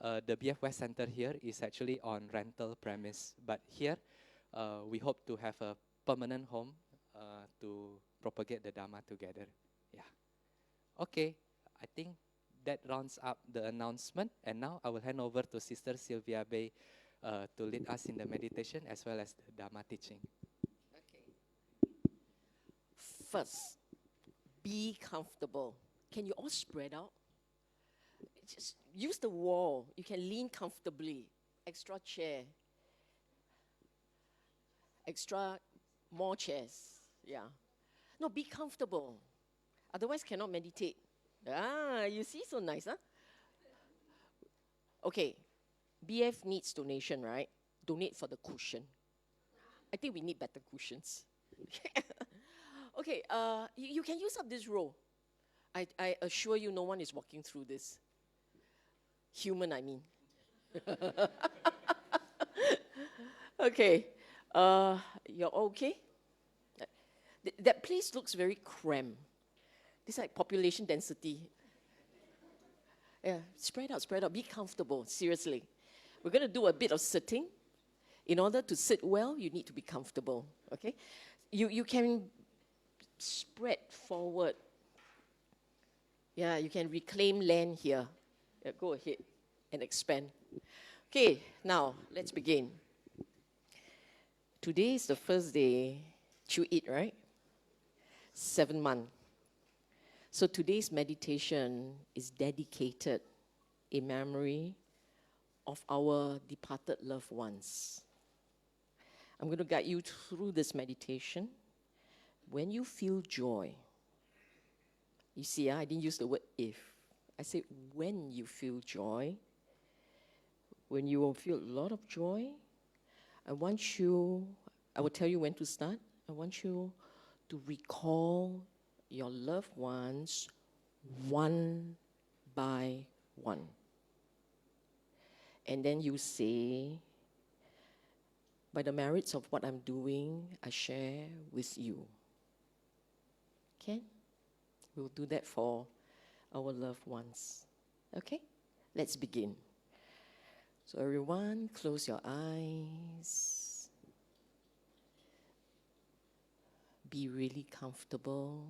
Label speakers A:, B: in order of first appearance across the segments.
A: The BF West Center here is actually on rental premise, but here we hope to have a permanent home to propagate the Dhamma together. Yeah. Okay, I think that rounds up the announcement, and now I will hand over to Sister Sylvia Bay to lead us in the meditation as well as the Dhamma teaching.
B: Okay. First, be comfortable. Can you all spread out? Just use the wall. You can lean comfortably. Extra chair. Extra more chairs. Yeah. No, be comfortable. Otherwise, cannot meditate. Ah, you see, so nice, huh? Okay. BF needs donation, right? Donate for the cushion. I think we need better cushions. Okay, you can use up this row. I assure you no one is walking through this. Human, I mean. Okay, you're okay? That place looks very cramped. It's like population density. Yeah, spread out, be comfortable, seriously. We're going to do a bit of sitting. In order to sit well, you need to be comfortable, okay? You can spread forward. Yeah, you can reclaim land here. Yeah, go ahead and expand. Okay, now let's begin. Today is the first day you eat, right? 7 months. So today's meditation is dedicated in memory of our departed loved ones. I'm going to guide you through this meditation. When you feel joy, you see, I didn't use the word if. I said when you feel joy, when you will feel a lot of joy, I will tell you when to start. I want you to recall your loved ones one by one. And then you say, by the merits of what I'm doing, I share with you. Okay? We'll do that for our loved ones. Okay? Let's begin. So everyone, close your eyes. Be really comfortable.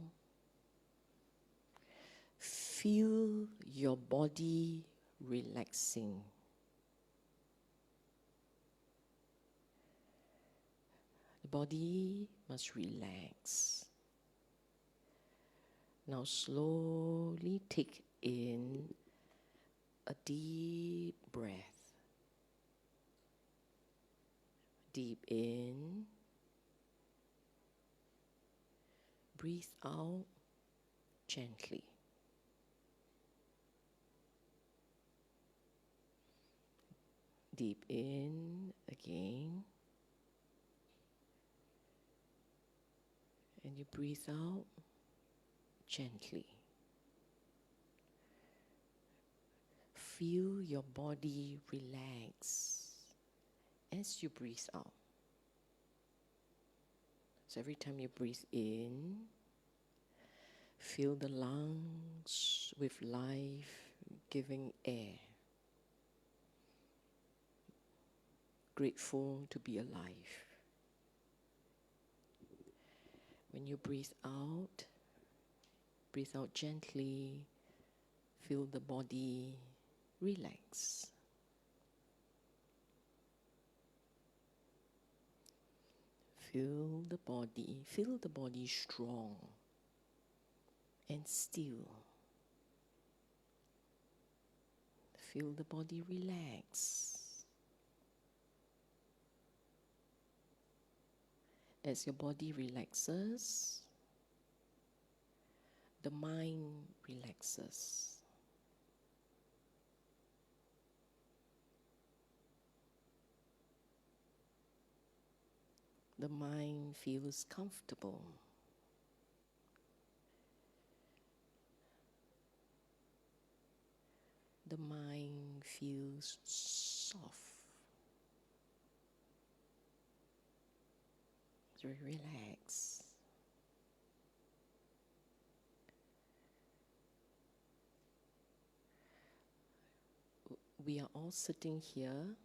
B: Feel your body relaxing. The body must relax. Now slowly take in a deep breath. Deep in. Breathe out gently. Deep in again. And you breathe out gently. Feel your body relax as you breathe out. So every time you breathe in, fill the lungs with life-giving air. Grateful to be alive. When you breathe out gently, feel the body relax. Feel the body strong and still. Feel the body relax. As your body relaxes, the mind relaxes. The mind feels comfortable. The mind feels soft. Relax. we are all sitting here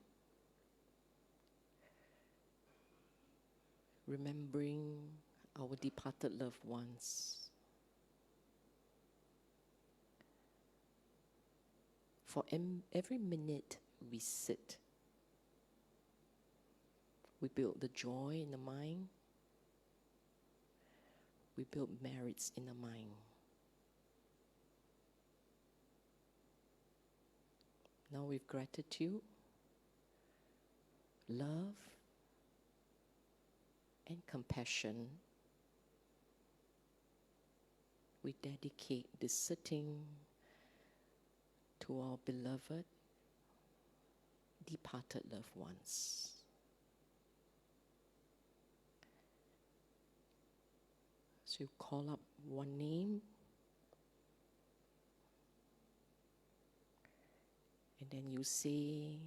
B: remembering our departed loved ones. For every minute we sit, we build the joy in the mind, we build merits in the mind. Now with gratitude, love, and compassion, we dedicate this sitting to our beloved, departed loved ones. So you call up one name, and then you say,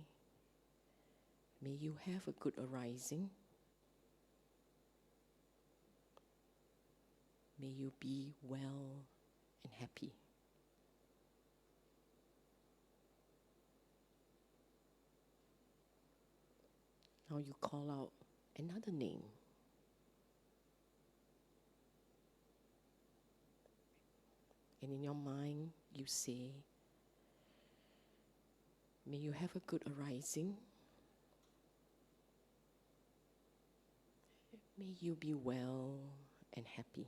B: may you have a good arising. May you be well and happy. Now you call out another name. And in your mind, you say, may you have a good arising. May you be well and happy.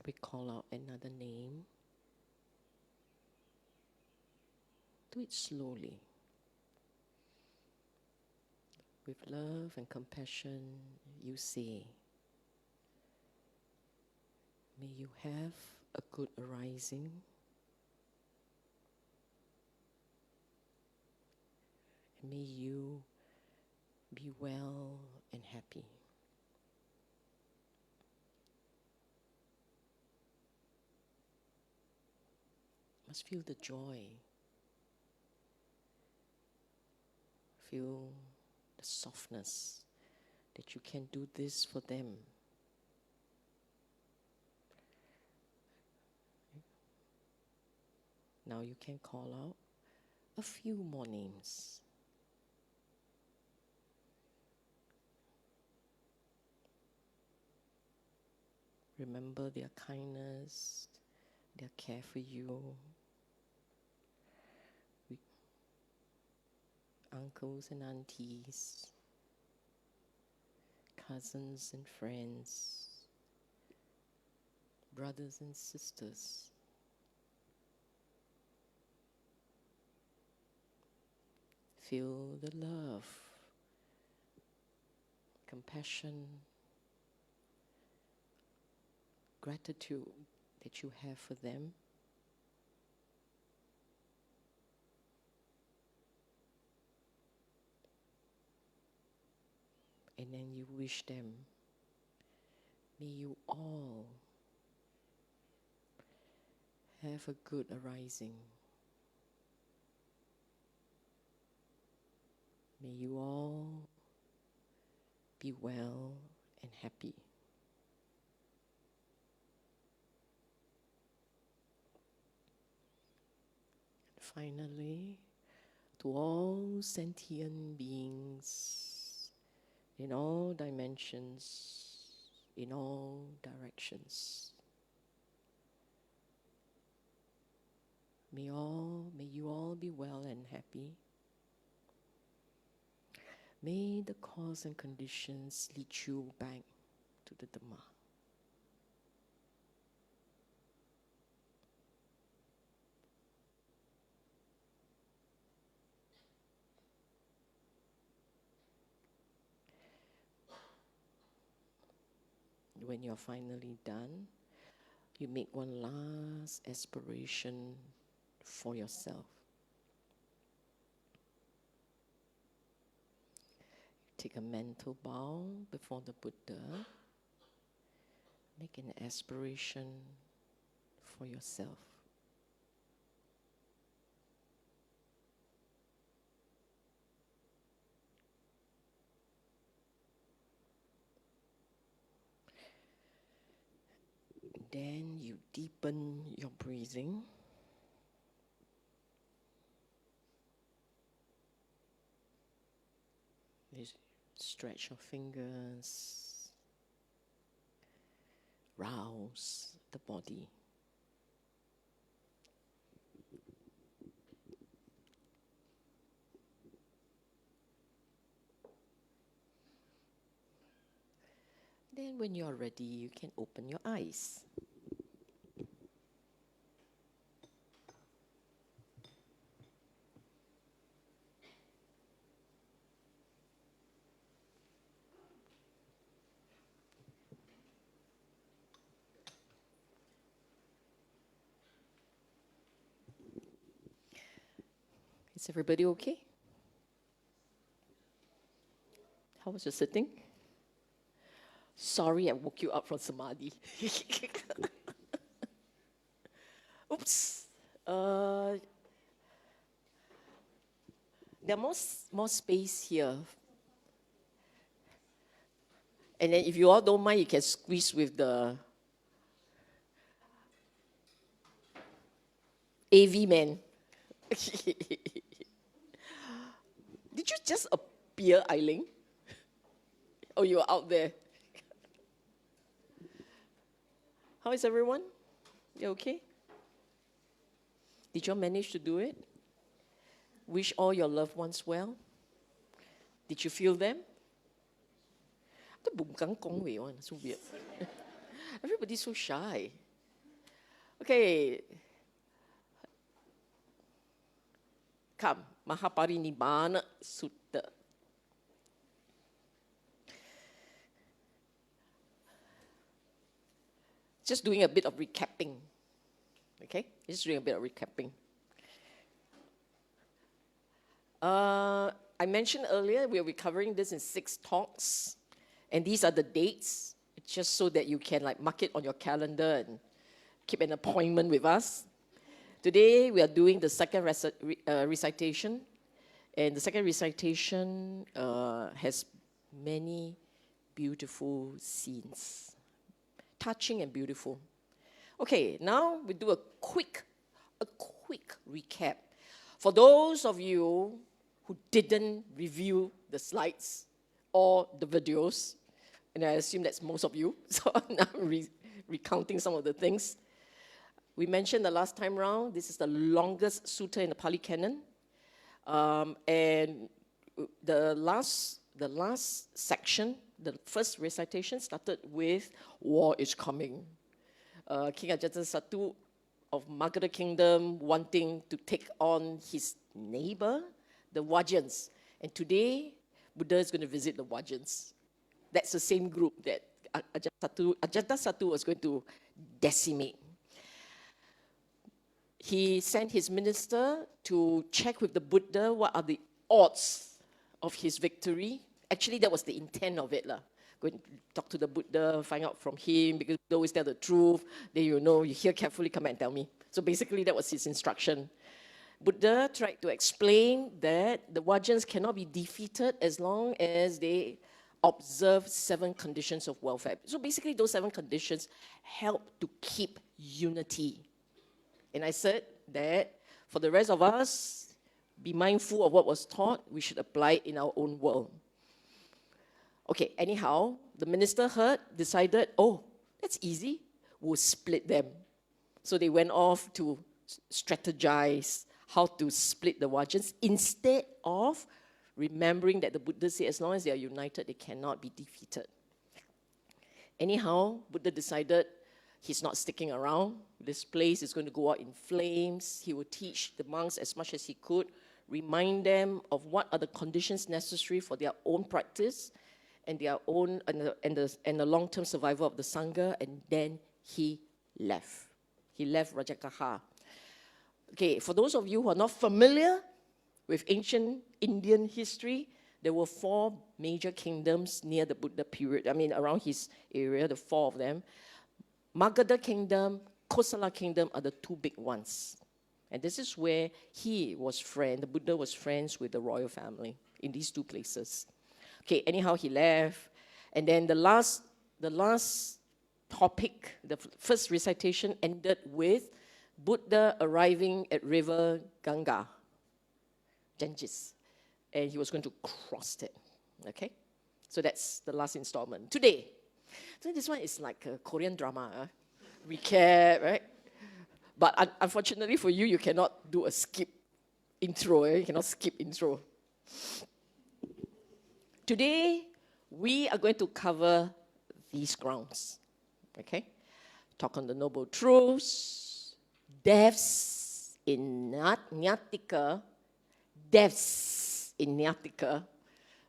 B: We call out another name. Do it slowly. With love and compassion, you say, may you have a good arising. And may you be well and happy. Must feel the joy. Feel the softness that you can do this for them. Now you can call out a few more names. Remember their kindness, their care for you. Uncles and aunties, cousins and friends, brothers and sisters. Feel the love, compassion, gratitude that you have for them. And then you wish them, may you all have a good arising. May you all be well and happy. And finally, to all sentient beings, in all dimensions, in all directions. May you all be well and happy. May the cause and conditions lead you back to the Dhamma. When you're finally done, you make one last aspiration for yourself. Take a mental bow before the Buddha. Make an aspiration for yourself. then you deepen your breathing. You stretch your fingers, rouse the body. Then when you're ready, you can open your eyes. Is everybody okay? How was your sitting? Sorry, I woke you up from samadhi. Oops. There's more space here. And then if you all don't mind, you can squeeze with the AV man. Did you just appear, Eileen? Oh, you were out there. How is everyone? You okay? Did you all manage to do it? Wish all your loved ones well? Did you feel them? So weird. Everybody's so shy. Okay. Come, Mahāparinibbāna Sutta. Just doing a bit of recapping. Okay? Just doing a bit of recapping. I mentioned earlier we will be covering this in 6 talks. And these are the dates, just so that you can mark it on your calendar and keep an appointment with us. Today we are doing the second recitation. And the second recitation has many beautiful scenes. Touching and beautiful. Okay, now we do a quick recap. For those of you who didn't review the slides or the videos, and I assume that's most of you, so now I'm recounting some of the things. We mentioned the last time round, this is the longest sutta in the Pali Canon. And the last section, the first recitation started with war is coming. King Ajatasattu of Magadha Kingdom wanting to take on his neighbor, the Vajjans. And today, Buddha is going to visit the Vajjans. That's the same group that Ajatasattu was going to decimate. He sent his minister to check with the Buddha what are the odds of his victory. Actually, that was the intent of it. Go and talk to the Buddha, find out from him, because Buddha always tell the truth. Then you hear carefully, come and tell me. So basically, that was his instruction. Buddha tried to explain that the Vajjans cannot be defeated as long as they observe 7 conditions of welfare. So basically, those 7 conditions help to keep unity. And I said that for the rest of us, be mindful of what was taught. We should apply it in our own world. Okay, anyhow, the minister decided, oh, that's easy. We'll split them. So they went off to strategize how to split the Vajjans instead of remembering that the Buddha said as long as they are united, they cannot be defeated. Anyhow, Buddha decided he's not sticking around. This place is going to go out in flames. He would teach the monks as much as he could, remind them of what are the conditions necessary for their own practice and their own and the long-term survival of the Sangha, and then he left. He left Rajagaha. Okay, for those of you who are not familiar with ancient Indian history, there were 4 major kingdoms near the Buddha period. I mean, around his area, the 4 of them. Magadha Kingdom, Kosala Kingdom are the 2 big ones. And this is where the Buddha was friends with the royal family in these 2 places. Okay, anyhow, he left. And then the last topic, the first recitation ended with Buddha arriving at river Ganga, Ganges, and he was going to cross it, okay? So that's the last installment. Today, so this one is like a Korean drama, recap, right? But unfortunately for you, you cannot do a skip intro, you cannot skip intro. Today, we are going to cover these grounds, okay? Talk on the Noble Truths, deaths in Natika, deaths in Natika,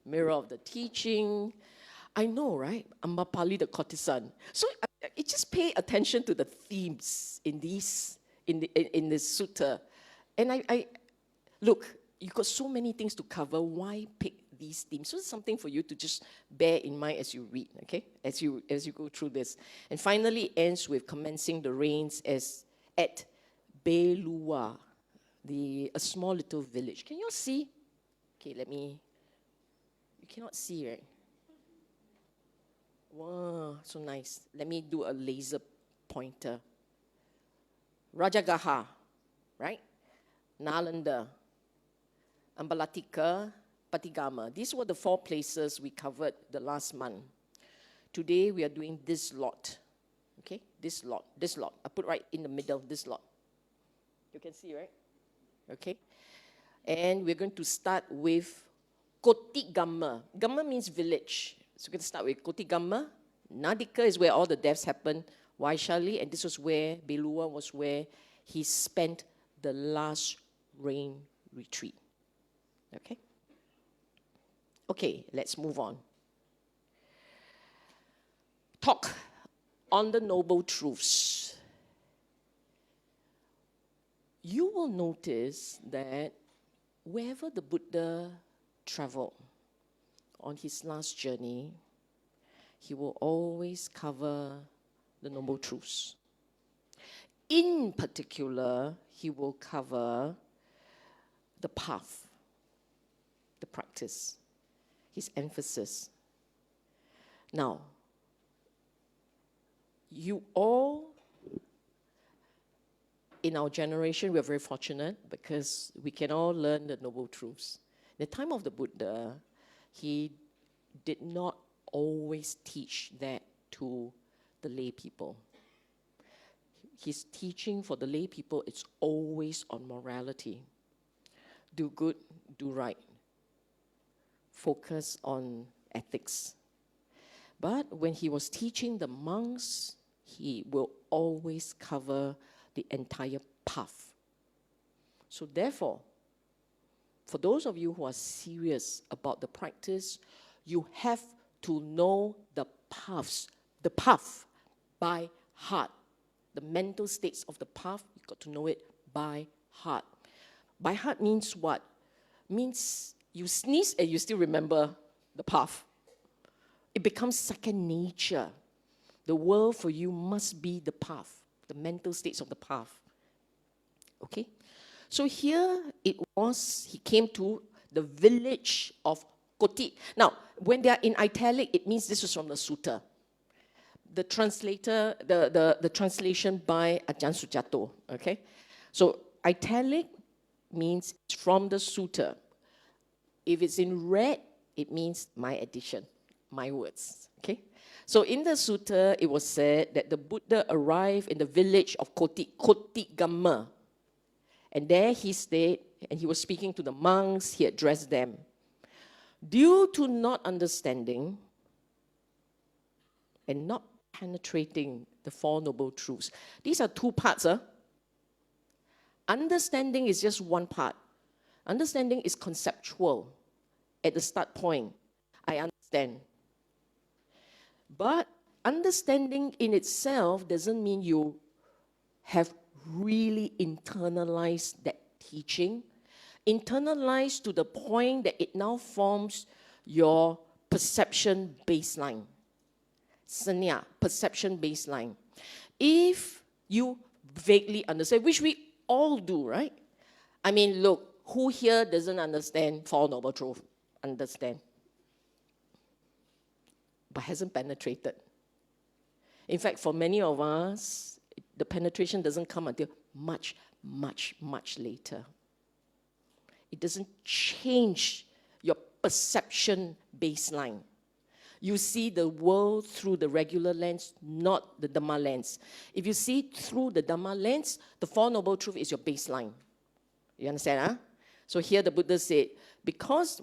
B: mirror of the teaching. I know, right? Ambapali, the courtesan. So just pay attention to the themes in this sutta. And I look, you've got so many things to cover. Why pick these themes? So it's something for you to just bear in mind as you read, okay? As you go through this. And finally ends with commencing the reigns at Belua, a small little village. Can you all see? Okay, you cannot see, right? Wow, so nice. Let me do a laser pointer. Rajagaha, right? Nalanda, Ambalatika, Patigama. These were the 4 places we covered the last month. Today we are doing this lot. Okay, this lot. I put right in the middle, this lot. You can see, right? Okay. And we're going to start with Kotigama. Gamma means village. So we're going to start with Kotigama. Natika is where all the deaths happened. Vaishali, and this was where, Belua was where he spent the last rain retreat. Okay? Okay, let's move on. Talk on the Noble Truths. You will notice that wherever the Buddha traveled on his last journey, he will always cover the Noble Truths. In particular, he will cover the path, the practice, his emphasis. Now, you all, in our generation, we are very fortunate because we can all learn the Noble Truths. In the time of the Buddha, he did not always teach that to the lay people. His teaching for the lay people is always on morality. Do good, do right. Focus on ethics. But when he was teaching the monks, he will always cover the entire path. So therefore, for those of you who are serious about the practice, you have to know the path by heart. The mental states of the path, you've got to know it by heart. By heart means what? Means you sneeze and you still remember the path. It becomes second nature. The world for you must be the path, the mental states of the path. Okay? So here he came to the village of Koti. Now, when they are in italic, it means this was from the Sutta. The translator, the translation by Ajahn Sujato, okay? So italic means from the Sutta. If it's in red, it means my addition, my words, okay? So in the Sutta, it was said that the Buddha arrived in the village of Kotigama. And there he stayed, and he was speaking to the monks, he addressed them. Due to not understanding and not penetrating the 4 Noble Truths. These are 2 parts. Understanding is just one part. Understanding is conceptual. At the start point, I understand. But understanding in itself doesn't mean you have really internalized that teaching. Internalized to the point that it now forms your perception baseline. Sanya, perception baseline. If you vaguely understand, which we all do, right? I mean, look, who here doesn't understand 4 Noble Truths? Understand. But hasn't penetrated. In fact, for many of us, the penetration doesn't come until much, much, much later. It doesn't change your perception baseline. You see the world through the regular lens, not the Dhamma lens. If you see through the Dhamma lens, the Four Noble Truths is your baseline. You understand, huh? So here the Buddha said, because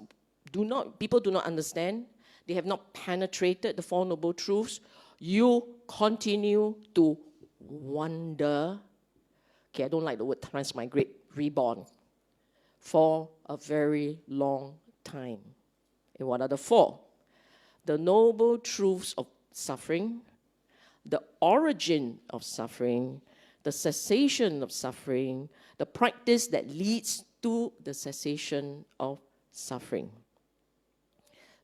B: people do not understand, they have not penetrated the Four Noble Truths, you continue to wander. Okay, I don't like the word transmigrate, reborn, for a very long time. And what are the four? The Noble Truths of suffering, the origin of suffering, the cessation of suffering, the practice that leads to the cessation of suffering.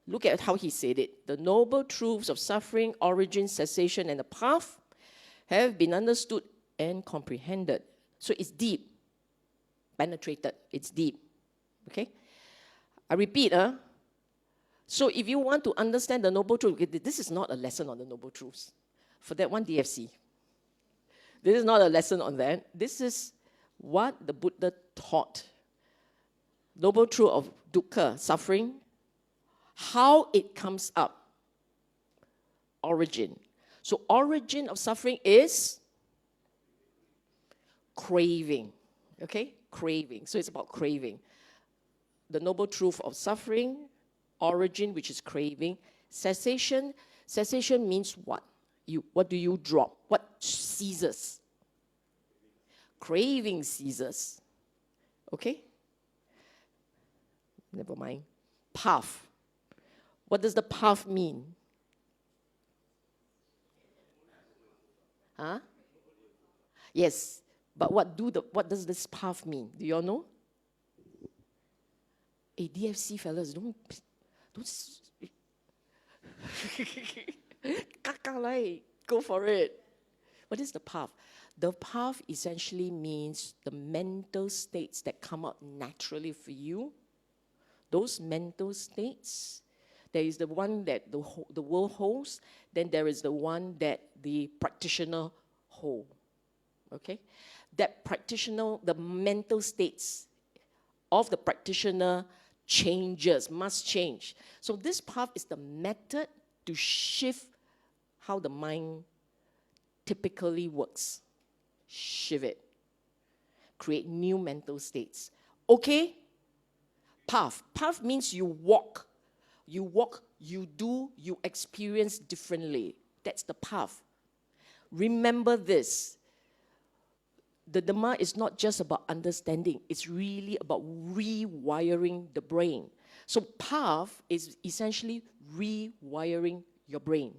B: Look at how he said it. The Noble Truths of suffering, origin, cessation, and the path have been understood and comprehended. So it's deep, penetrated, it's deep. Okay? I repeat, so if you want to understand the Noble Truth, this is not a lesson on the Noble Truths. For that one, DFC. This is not a lesson on that. This is what the Buddha taught. Noble Truth of dukkha, suffering, how it comes up. Origin. So origin of suffering is craving. Okay? Craving. So it's about craving. The Noble Truth of suffering, origin, which is craving. Cessation. Cessation means what? What do you drop? What ceases? Craving ceases. Okay? Never mind. Path. What does the path mean? Huh? Yes. But what does this path mean? Do you all know? Hey, DFC fellas, don't go for it. What is the path? The path essentially means the mental states that come out naturally for you. Those mental states, there is the one that the world holds, then there is the one that the practitioner holds. Okay? That practitioner, the mental states of the practitioner changes, must change. So this path is the method to shift how the mind typically works. Shift it. Create new mental states. Okay? Path. Path means you walk. You walk, you do, you experience differently. That's the path. Remember this. The Dhamma is not just about understanding. It's really about rewiring the brain. So path is essentially rewiring your brain.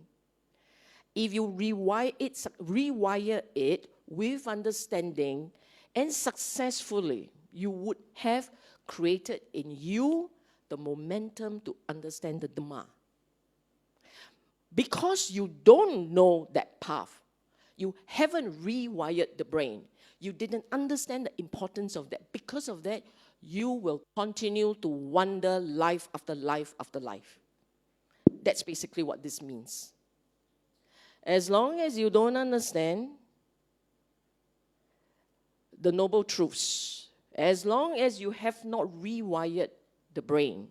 B: If you rewire it with understanding and successfully, you would have created in you the momentum to understand the Dhamma. Because you don't know that path, you haven't rewired the brain. You didn't understand the importance of that. Because of that, you will continue to wander life after life after life. That's basically what this means. As long as you don't understand the Noble Truths, as long as you have not rewired the brain,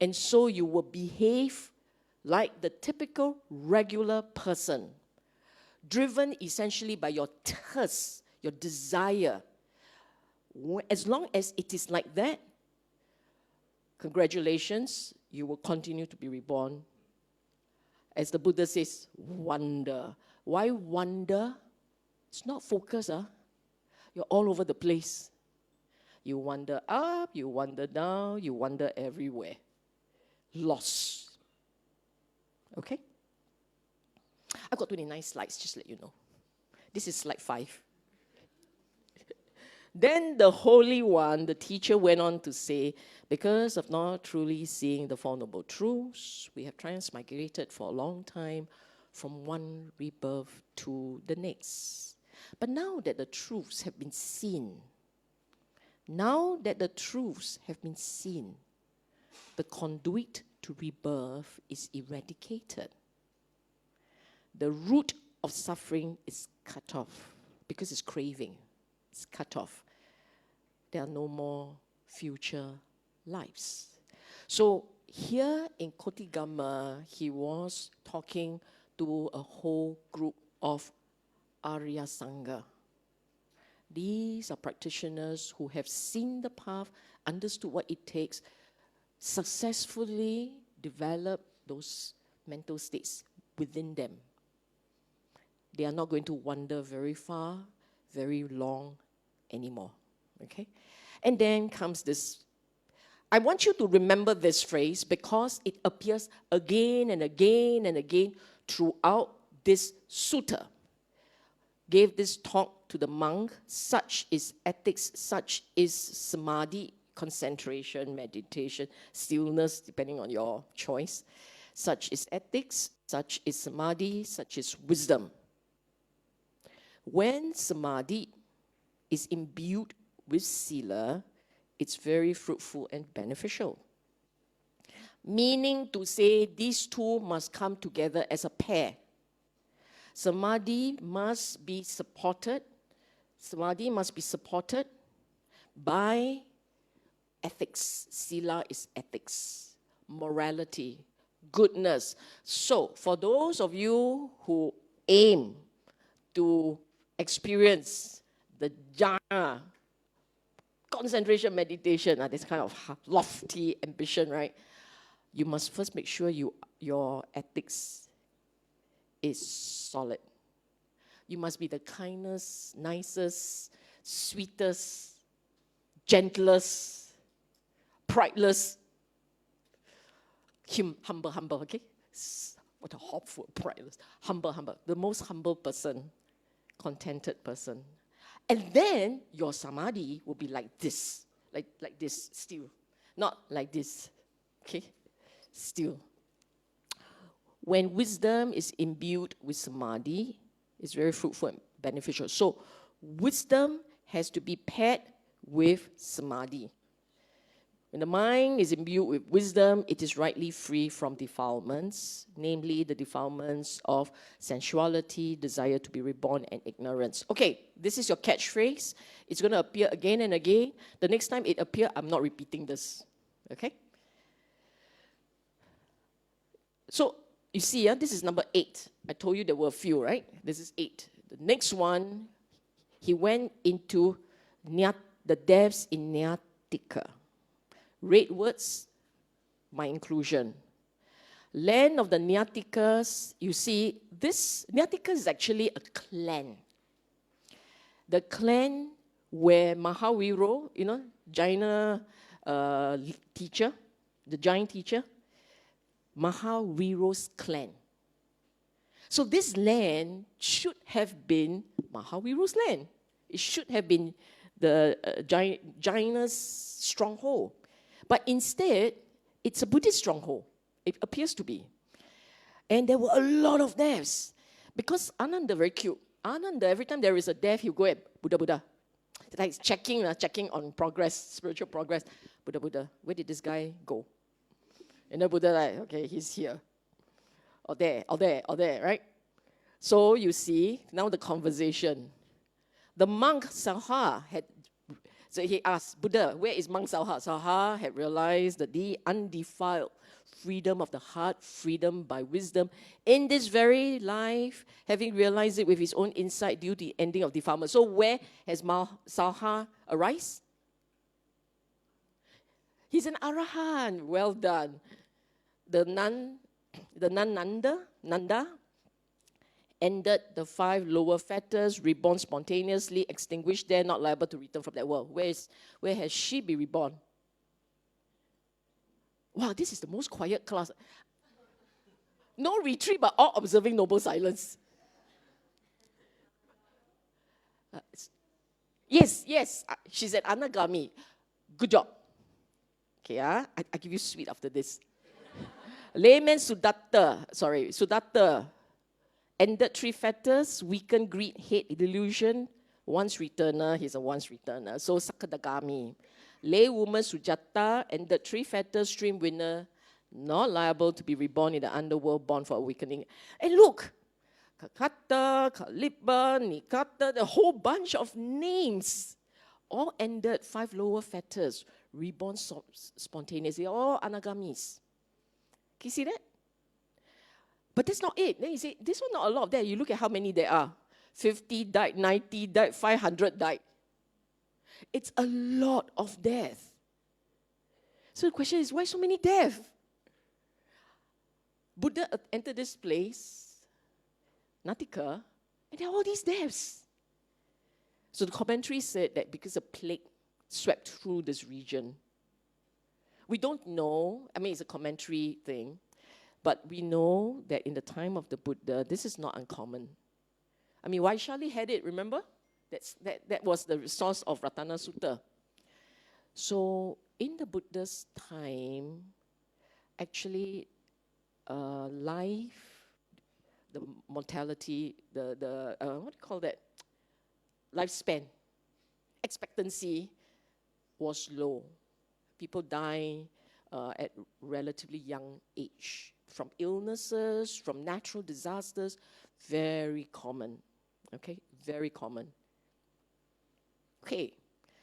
B: and so you will behave like the typical regular person, driven essentially by your thirst, your desire. As long as it is like that, congratulations, you will continue to be reborn. As the Buddha says, wonder. Why wonder? It's not focus. You're all over the place. You wander up, you wander down, you wander everywhere. Lost. Okay? I've got 29 slides, just to let you know. This is slide 5. Then the Holy One, the teacher, went on to say, because of not truly seeing the Four Noble Truths, we have transmigrated for a long time from one rebirth to the next. But now that the truths have been seen, the conduit to rebirth is eradicated. The root of suffering is cut off because it's craving. It's cut off. There are no more future lives. So here in Kotigama, he was talking to a whole group of Arya Sangha. These are practitioners who have seen the path, understood what it takes, successfully developed those mental states within them. They are not going to wander very far, very long anymore. Okay? And then comes this. I want you to remember this phrase because it appears again and again and again throughout this sutta. Gave this talk to the monk. Such is ethics, such is samadhi, concentration, meditation, stillness, depending on your choice. Such is ethics, such is samadhi, such is wisdom. When samadhi is imbued with sila, it's very fruitful and beneficial. Meaning to say these two must come together as a pair. Samadhi must be supported. Samadhi must be supported by ethics. Sila is ethics, morality, goodness. So, for those of you who aim to experience the jhana, concentration meditation, this kind of lofty ambition, right? You must first make sure your ethics is solid. You must be the kindest, nicest, sweetest, gentlest, prideless, humble, okay? What a hopeful, prideless, humble, the most humble person, contented person. And then your samadhi will be like this, like this, still. Not like this, okay? Still. When wisdom is imbued with samadhi, it's very fruitful and beneficial. So wisdom has to be paired with samadhi. When the mind is imbued with wisdom, it is rightly free from defilements, namely the defilements of sensuality, desire to be reborn, and ignorance. Okay, this is your catchphrase. It's going to appear again and again. The next time it appears, I'm not repeating this. Okay? So, you see, this is number 8. I told you there were a few, right? This is 8. The next one, he went into the depths in Natika. Red words, my inclusion. Land of the Natikas, you see, this Natika is actually a clan. The clan where Mahāviro, Jaina teacher, the Jain teacher, Mahāviro's clan. So this land should have been Mahāviro's land. It should have been the Jaina's stronghold. But instead, it's a Buddhist stronghold. It appears to be. And there were a lot of deaths. Because Ananda, very cute. Ananda, every time there is a death, he'll go at Buddha. It's like checking on progress, spiritual progress. Buddha, where did this guy go? And the Buddha like, okay, he's here. Or there, right? So you see, now the conversation. The monk Saha so he asked, Buddha, where is monk Saha? Saha had realized that the undefiled freedom of the heart, freedom by wisdom, in this very life, having realized it with his own insight due to the ending of defilement. So where has Saha arise? He's an Arahant. Well done. The nun Nanda, ended the 5 lower fetters, reborn spontaneously, extinguished there, not liable to return from that world. Where has she been reborn? Wow, this is the most quiet class. No retreat, but all observing noble silence. Yes, she's at Anagami. Good job. Okay, I give you sweet after this. Layman Sudatta, ended 3 fetters, weakened greed, hate, delusion, once returner, he's a once returner. So Sakadagami. Lay woman Sujata, ended 3 fetters, stream winner, not liable to be reborn in the underworld, born for awakening. And look, Kakata, Kalipa, Nikata, the whole bunch of names. All ended 5 lower fetters, reborn spontaneously, all anagamis. Can you see that? But that's not it. Then you say, this one not a lot of that. You look at how many there are. 50 died, 90 died, 500 died. It's a lot of death. So the question is, why so many deaths? Buddha entered this place, Natika, and there are all these deaths. So the commentary said that because a plague swept through this region, we don't know, I mean it's a commentary thing, but we know that in the time of the Buddha, this is not uncommon. I mean, Vaishali had it, remember? That was the source of Ratana Sutta. So in the Buddha's time, actually, life, the mortality, what do you call that? Lifespan, expectancy was low. People die at relatively young age. From illnesses, from natural disasters, very common. Okay, very common. Okay,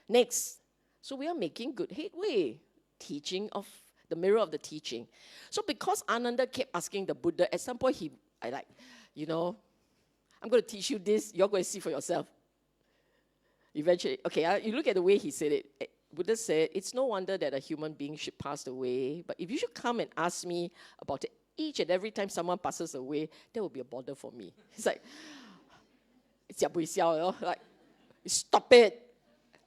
B: next. So we are making good headway. Teaching of the mirror of the teaching. So because Ananda kept asking the Buddha, at some point I'm going to teach you this, you're going to see for yourself. Eventually, okay, you look at the way he said it. Buddha said, it's no wonder that a human being should pass away, but if you should come and ask me about it each and every time someone passes away, that would be a bother for me. It's like, like, stop it.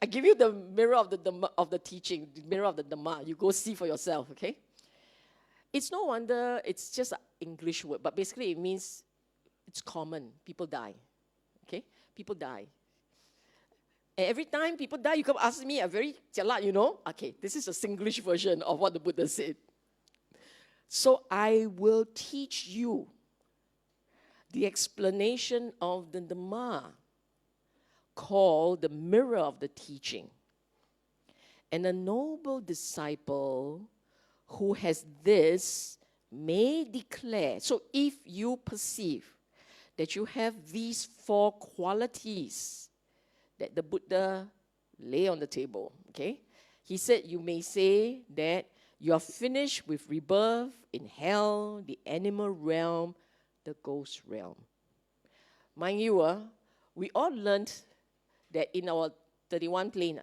B: I give you the mirror of the Dhamma, of the teaching, the mirror of the Dhamma. You go see for yourself, okay? It's no wonder, it's just an English word, but basically it means it's common. People die, okay? People die. And every time people die, you come ask me, I'm very jialat, you know? Okay, this is a Singlish version of what the Buddha said. So I will teach you the explanation of the Dhamma called the mirror of the teaching. And a noble disciple who has this may declare, so if you perceive that you have these 4 qualities that the Buddha lay on the table, okay? He said you may say that you are finished with rebirth in hell, the animal realm, the ghost realm. Mind you, we all learned that in our 31 plane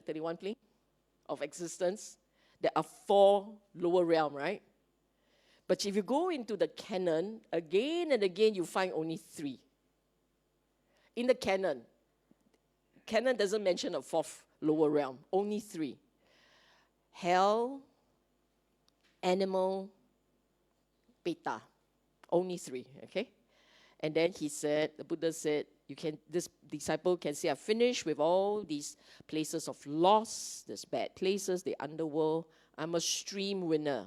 B: of existence, there are 4 lower realms, right? But if you go into the canon, again and again, you find only 3. In the canon doesn't mention a 4th lower realm, only 3. Hell, animal, beta, only 3, okay? And then he said, the Buddha said, this disciple can say, I've finished with all these places of loss, these bad places, the underworld. I'm a stream winner,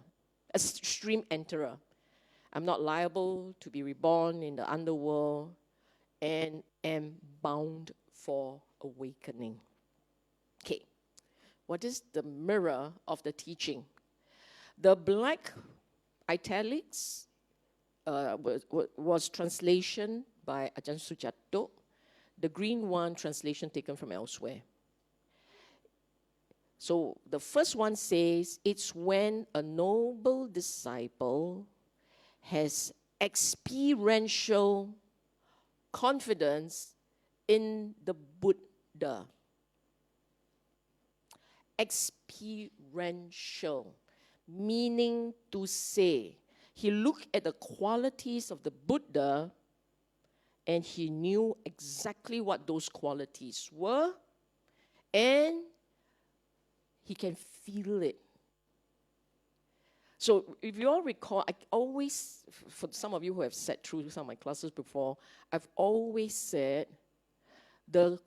B: a stream enterer. I'm not liable to be reborn in the underworld and am bound for awakening. Okay, what is the mirror of the teaching? The black italics was translation by Ajahn Sujato. The green one, translation taken from elsewhere. So the first one says, it's when a noble disciple has experiential confidence in the Buddha. Experiential, meaning to say, he looked at the qualities of the Buddha and he knew exactly what those qualities were, and he can feel it. So if you all recall, I always, for some of you who have sat through some of my classes before, I've always said the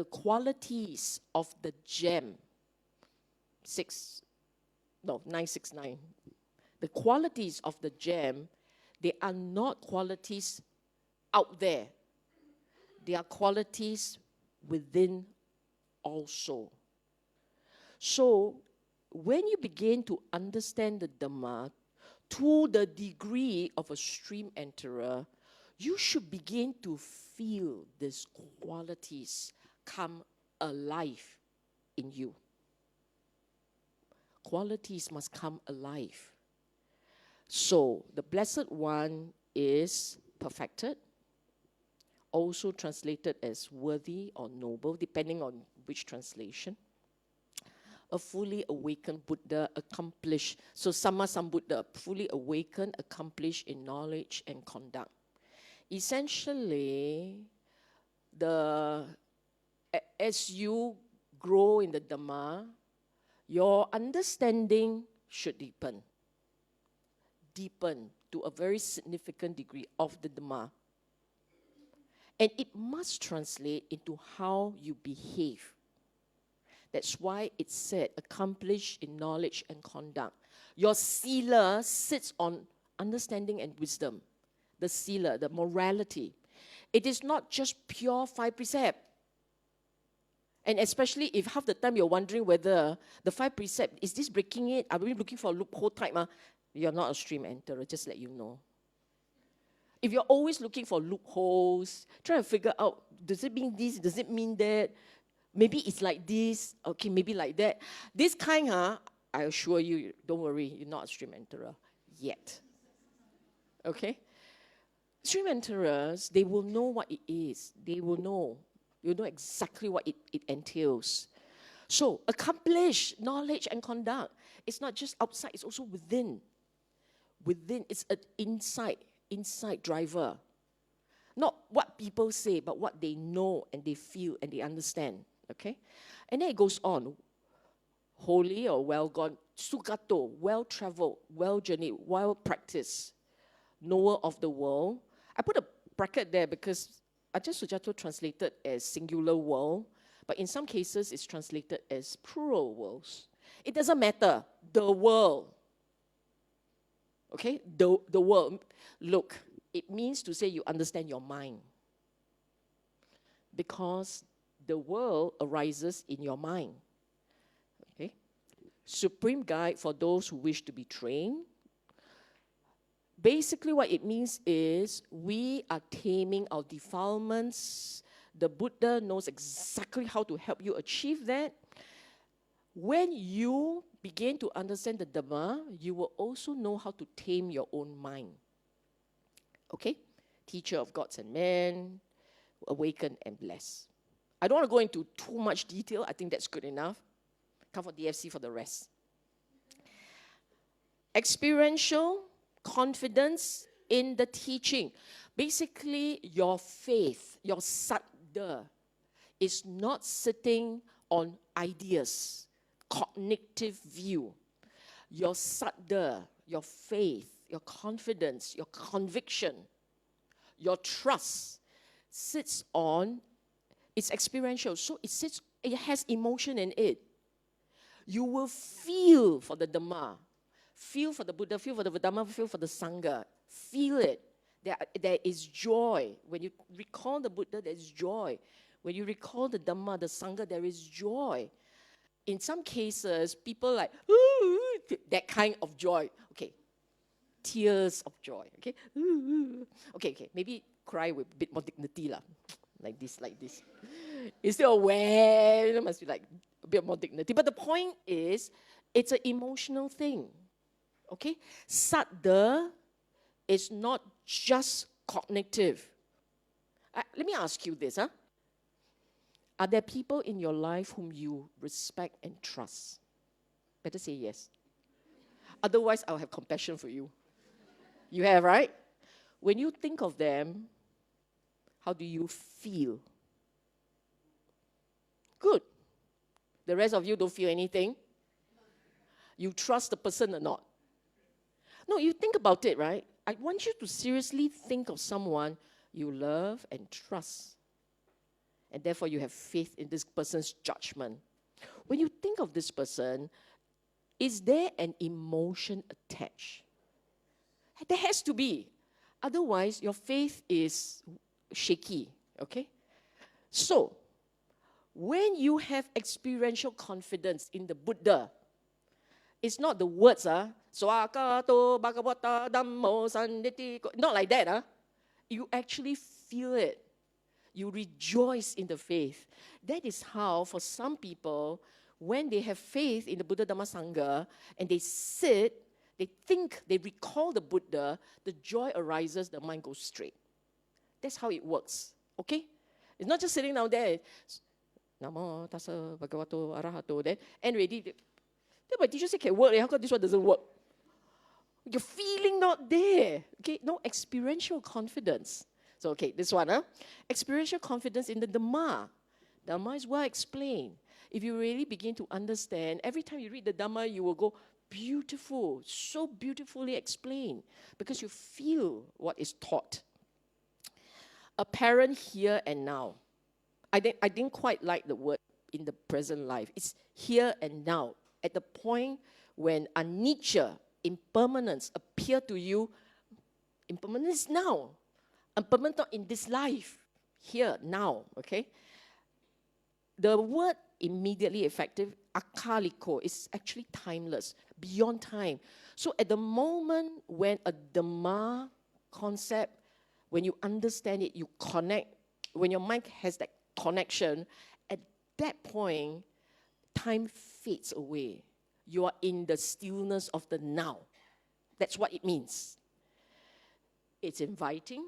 B: qualities of the gem, 969. The qualities of the gem, they are not qualities out there. They are qualities within also. So when you begin to understand the Dhamma to the degree of a stream enterer, you should begin to feel these qualities come alive in you. Qualities must come alive. So, the Blessed One is perfected, also translated as worthy or noble, depending on which translation. A fully awakened Buddha, accomplished. So, Samma Sambuddha, fully awakened, accomplished in knowledge and conduct. Essentially, as you grow in the Dhamma, your understanding should deepen to a very significant degree of the Dhamma. And it must translate into how you behave. That's why it's said, accomplished in knowledge and conduct. Your sila sits on understanding and wisdom. The sila, the morality. It is not just pure 5 precepts. And especially if half the time you're wondering whether the 5 precepts, is this breaking it? Are we looking for a loophole type? You're not a stream enterer, just let you know. If you're always looking for loopholes, trying to figure out, does it mean this, does it mean that? Maybe it's like this, okay, maybe like that. This kind, I assure you, don't worry, you're not a stream enterer yet. Okay? Stream enterers, they will know what it is. They will know. You know exactly what it entails. So, accomplish knowledge and conduct. It's not just outside, it's also within. Within, it's an inside driver. Not what people say, but what they know and they feel and they understand. Okay? And then it goes on. Holy or well gone, sugato, well-traveled, well-journeyed, well-practiced, knower of the world. I put a bracket there because Ajahn Sujato translated as singular world, but in some cases it's translated as plural worlds. It doesn't matter. The world. Okay? The world. Look, it means to say you understand your mind. Because the world arises in your mind. Okay? Supreme guide for those who wish to be trained. Basically what it means is we are taming our defilements. The Buddha knows exactly how to help you achieve that. When you begin to understand the Dhamma, you will also know how to tame your own mind. Okay? Teacher of gods and men, awakened and blessed. I don't want to go into too much detail. I think that's good enough. Come for DFC for the rest. Experiential confidence in the teaching. Basically, your faith, your saddha, is not sitting on ideas, cognitive view. Your saddha, your faith, your confidence, your conviction, your trust sits on, it's experiential. So it has emotion in it. You will feel for the Dhamma, feel for the Buddha, feel for the Dhamma, feel for the Sangha. Feel it. There is joy. When you recall the Buddha, there is joy. When you recall the Dhamma, the Sangha, there is joy. In some cases, people like, ooh, that kind of joy. Okay, tears of joy. Okay, okay, maybe cry with a bit more dignity lah. Like this. Instead of where, it must be like a bit more dignity. But the point is, it's an emotional thing. Okay? Saddha is not just cognitive. Let me ask you this. Are there people in your life whom you respect and trust? Better say yes. Otherwise, I'll have compassion for you. You have, right? When you think of them, how do you feel? Good. The rest of you don't feel anything. You trust the person or not? No, you think about it, right? I want you to seriously think of someone you love and trust. And therefore you have faith in this person's judgment. When you think of this person, is there an emotion attached? There has to be. Otherwise, your faith is shaky, okay? So, when you have experiential confidence in the Buddha, it's not the words, Swakato Bhagavata Dhammo Sanniti, not like that, You actually feel it. You rejoice in the faith. That is how, for some people, when they have faith in the Buddha Dhamma Sangha and they sit, they think, they recall the Buddha, the joy arises, the mind goes straight. That's how it works. Okay? It's not just sitting down there. Namo tassa bhagavato arahato. Then and ready. Then my teacher said can work. How come this one doesn't work? Your feeling not there. Okay? No experiential confidence. So okay, this one, experiential confidence in the Dhamma. Dhamma is well explained. If you really begin to understand, every time you read the Dhamma, you will go, beautiful, so beautifully explained, because you feel what is taught. Apparent here and now. I didn't quite like the word in the present life. It's here and now. At the point when anicca, impermanence, appear to you, impermanence now. Impermanent not in this life, here, now, okay? The word immediately effective, akaliko, is actually timeless, beyond time. So at the moment when a Dhamma concept, when you understand it, you connect, when your mind has that connection, at that point, time fades away. You are in the stillness of the now. That's what it means. It's inviting.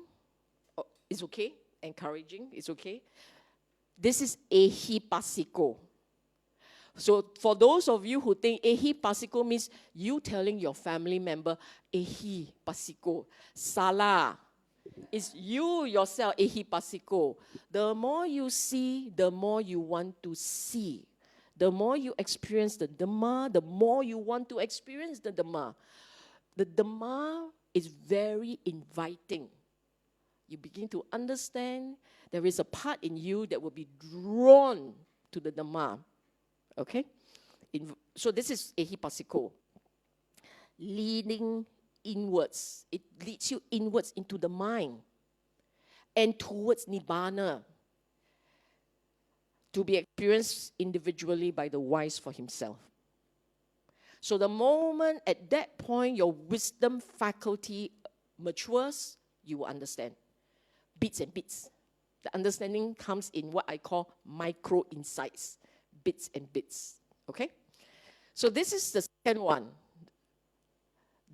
B: It's okay. Encouraging. It's okay. This is 𝐻𝐸𝑃𝑎𝑠𝑖𝑘𝑜. So for those of you who think 𝐻𝐸𝑃𝑎𝑠𝑖𝑘𝑜 means you telling your family member, 𝐻𝐸𝑃𝑎𝑠𝑖𝑘𝑜. Salah. It's you yourself, 𝐻𝐸𝑃𝑎𝑠𝑖𝑘𝑜. The more you see, the more you want to see. The more you experience the Dhamma, the more you want to experience the Dhamma. The Dhamma is very inviting. You begin to understand there is a part in you that will be drawn to the Dhamma. Okay? So this is 𝐻𝐸𝑃𝑎𝑠𝑖𝑘𝑜. Leading inwards. It leads you inwards into the mind and towards Nibbana, to be experienced individually by the wise for himself. So the moment at that point your wisdom faculty matures, you will understand. Bits and bits. The understanding comes in what I call micro insights. Bits and bits. Okay? So this is the second one.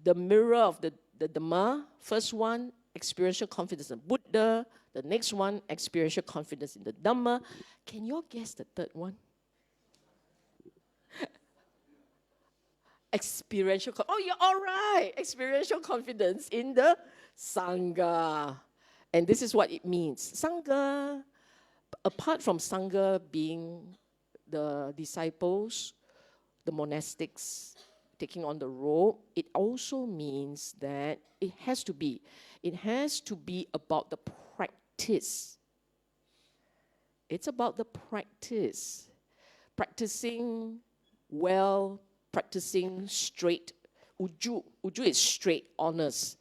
B: The mirror of the Dhamma. First one, experiential confidence in Buddha. The next one, experiential confidence in the Dhamma. Can you all guess the third one? Oh, you're all right. Experiential confidence in the Sangha. And this is what it means. Sangha, apart from Sangha being the disciples, the monastics taking on the robe, it also means that it has to be about the practice. It's about the practice. Practicing well, practicing straight. Uju is straight, honest.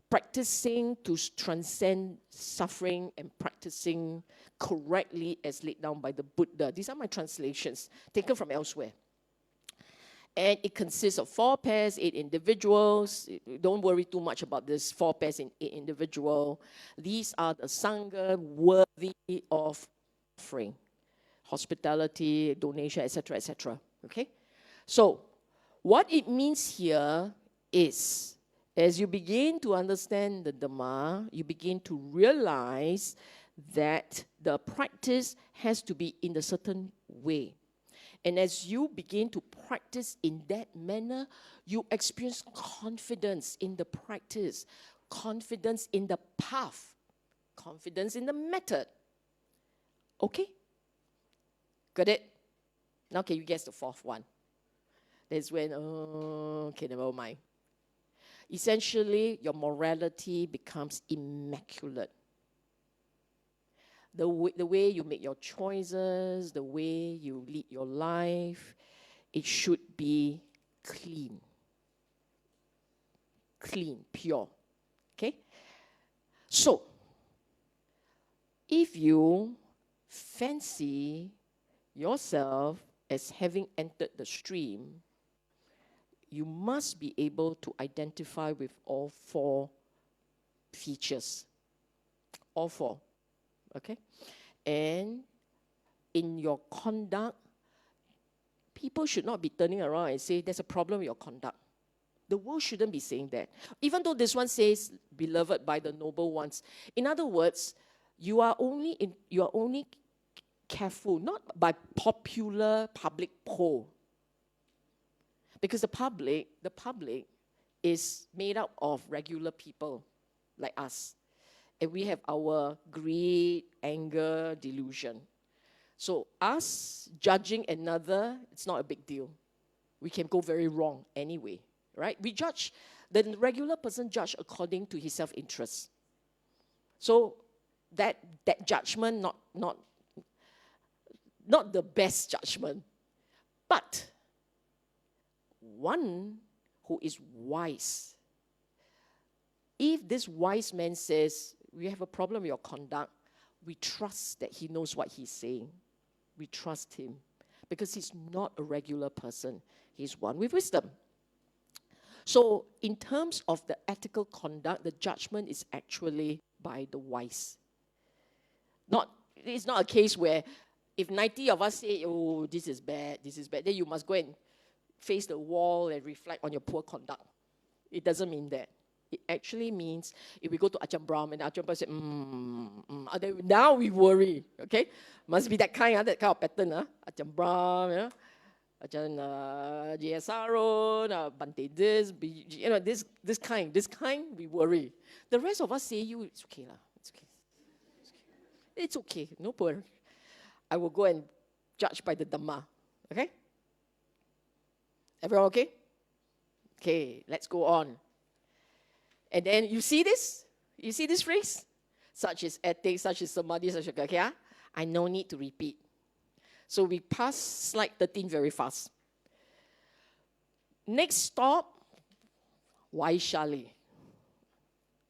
B: Practicing to transcend suffering and practicing correctly as laid down by the Buddha. These are my translations, taken from elsewhere. And it consists of 4 pairs, 8 individuals. Don't worry too much about this 4 pairs in 8 individual. These are the Sangha worthy of offering. Hospitality, donation, etc., etc. Okay? So, what it means here is, as you begin to understand the Dhamma, you begin to realize that the practice has to be in a certain way. And as you begin to practice in that manner, you experience confidence in the practice, confidence in the path, confidence in the method. Okay? Got it? Now can you guess the 4th one? That's when, okay, never mind. Essentially, your morality becomes immaculate. The way you make your choices, the way you lead your life, it should be clean. Clean, pure. Okay? So, if you fancy yourself as having entered the stream, you must be able to identify with all 4 features. All four. Okay? And in your conduct, people should not be turning around and say, there's a problem with your conduct. The world shouldn't be saying that. Even though this one says, beloved by the noble ones. In other words, you are only careful, not by popular public poll. Because the public is made up of regular people like us. And we have our greed, anger, delusion. So us judging another, it's not a big deal. We can go very wrong anyway, right? We judge, the regular person judge according to his self-interest. So that judgment, not the best judgment, but one who is wise. If this wise man says, we have a problem with your conduct, we trust that he knows what he's saying. We trust him because he's not a regular person. He's one with wisdom. So in terms of the ethical conduct, the judgment is actually by the wise. It's not a case where if 90 of us say, oh, this is bad, then you must go and face the wall and reflect on your poor conduct. It doesn't mean that. It actually means if we go to Ajahn Brahm and Ajahn Brahm said, now we worry, okay? Must be that kind of pattern, Ajahn Brahm, Ajahn J.S.R.O., Bante this, this kind, we worry. The rest of us say, it's okay lah, it's okay, no worry. I will go and judge by the Dhamma, okay? Everyone okay? Okay, let's go on. And then you see this? You see this phrase? Such is ethics, such is samadhi, such is okay. I no need to repeat. So we pass slide 13 very fast. Next stop, Vaishali.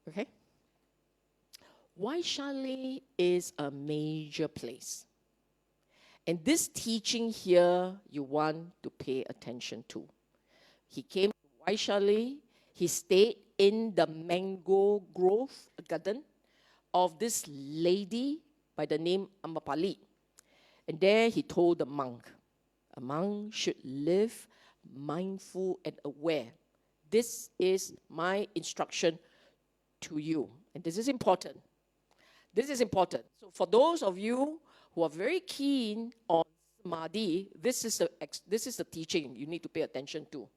B: Okay? Vaishali is a major place. And this teaching here, you want to pay attention to. He came to Vaishali. He stayed in the mango grove garden of this lady by the name Ambapali. And there he told the monk, a monk should live mindful and aware. This is my instruction to you. And this is important. This is important. So for those of you who are very keen on samadhi, this is the teaching you need to pay attention to.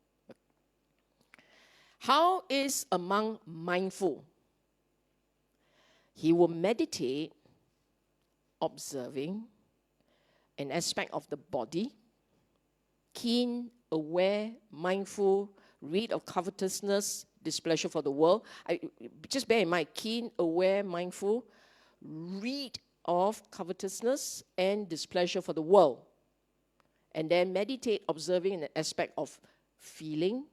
B: How is a monk mindful? He will meditate, observing an aspect of the body, keen, aware, mindful, rid of covetousness, displeasure for the world. Just bear in mind, keen, aware, mindful, rid of covetousness and displeasure for the world. And then meditate, observing an aspect of feeling,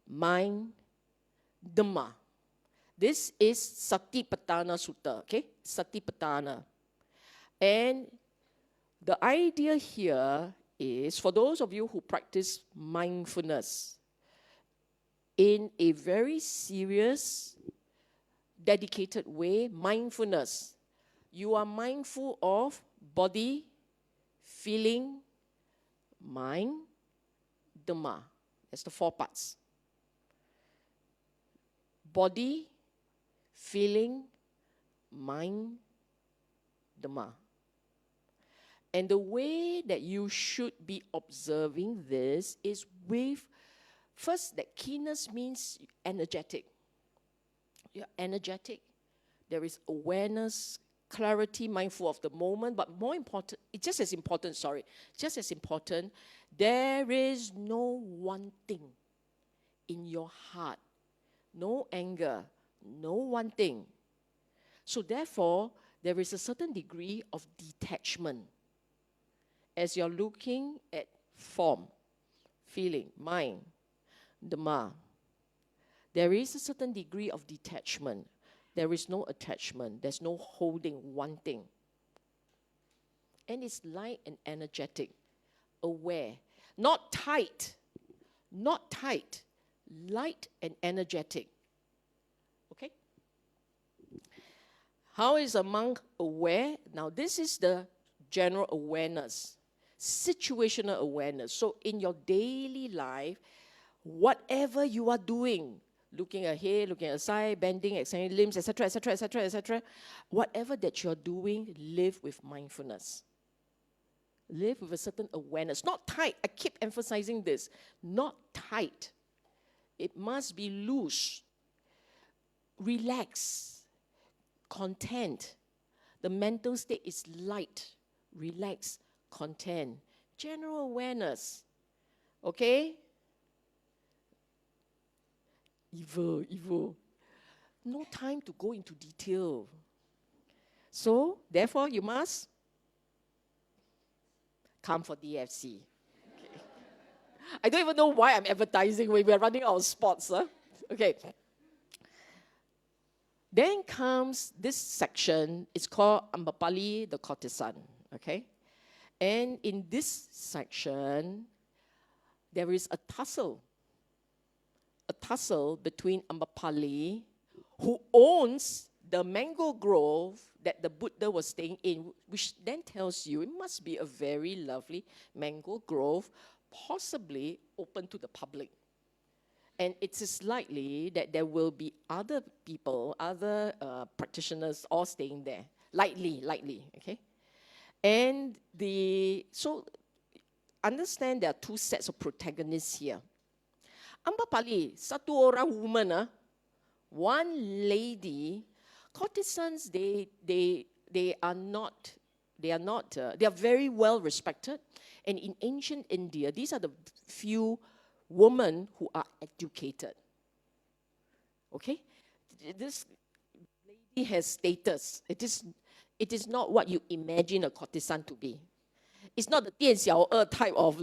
B: mind, Dhamma. This is Satipatthana Sutta, okay? Satipatthana. And the idea here is, for those of you who practice mindfulness in a very serious, dedicated way, mindfulness, you are mindful of body, feeling, mind, Dhamma. That's the 4 parts. Body, feeling, mind, Dhamma. And the way that you should be observing this is with, first, that keenness means energetic. You're energetic. There is awareness, clarity, mindful of the moment, but more important, it's just as important, there is no one thing in your heart. No anger, no one thing. So therefore, there is a certain degree of detachment. As you're looking at form, feeling, mind, Dhamma, there is a certain degree of detachment. There is no attachment. There's no holding one thing. And it's light and energetic, aware. Not tight, light and energetic. Okay? How is a monk aware? Now, this is the general awareness, situational awareness. So in your daily life, whatever you are doing, looking ahead, looking aside, bending, extending limbs, etc., etc., etc., etc., whatever that you're doing, live with mindfulness. Live with a certain awareness. Not tight. I keep emphasizing this. Not tight. It must be loose. Relax. Content. The mental state is light. Relax. Content. General awareness. Okay? Evil. No time to go into detail. So, therefore, you must come for DFC. Okay. I don't even know why I'm advertising when we're running out of spots. Huh? Okay. Then comes this section. It's called Ambapali, the courtesan. Okay. And in this section, there is a tussle between Ambapali, who owns the mango grove that the Buddha was staying in, which then tells you it must be a very lovely mango grove, possibly open to the public. And it is likely that there will be other people, other practitioners all staying there. Lightly, okay? And so understand there are two sets of protagonists here. Ambapali, satu orang woman, one lady. Courtesans, they are very well respected. And in ancient India, these are the few women who are educated. Okay? This lady has status. It is not what you imagine a courtesan to be. It's not the 店小二 type of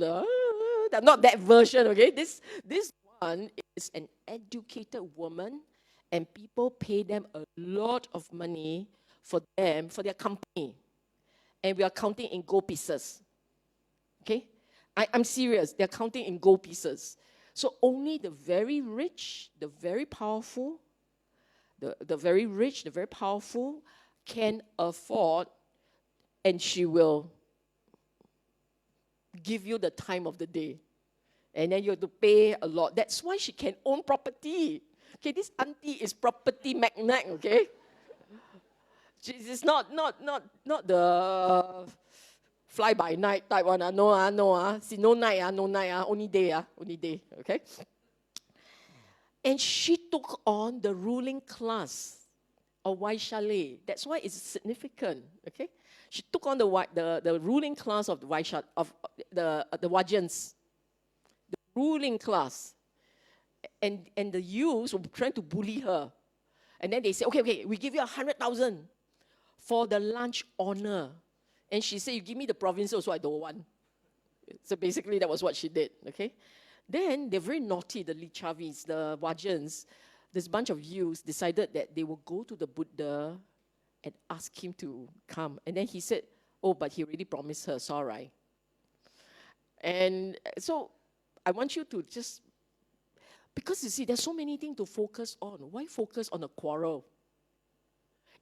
B: not that version, okay? This one is an educated woman, and people pay them a lot of money for their company. And we are counting in gold pieces. Okay? I'm serious. They're counting in gold pieces. So only the very rich, the very powerful, the very rich, the very powerful can afford, and she will give you the time of the day. And then you have to pay a lot. That's why she can own property. Okay, this auntie is property magnate, okay? She's not the fly-by-night type one. No. See, no night, only day, okay? And she took on the ruling class of 𝐈𝐍𝐒. That's why it's significant, okay? She took on the ruling class of the 𝐈𝐍𝐒, of the Wajans, the ruling class. And the youths were trying to bully her. And then they said, okay, we give you 100,000 for the lunch honor. And she said, you give me the provinces, so I don't want. So basically, that was what she did, okay? Then they're very naughty, the Lichavis, the Wajans. This bunch of youths decided that they will go to the Buddha and ask him to come. And then he said, oh, but he already promised her, sorry. And so I want you to just, because you see, there's so many things to focus on. Why focus on a quarrel?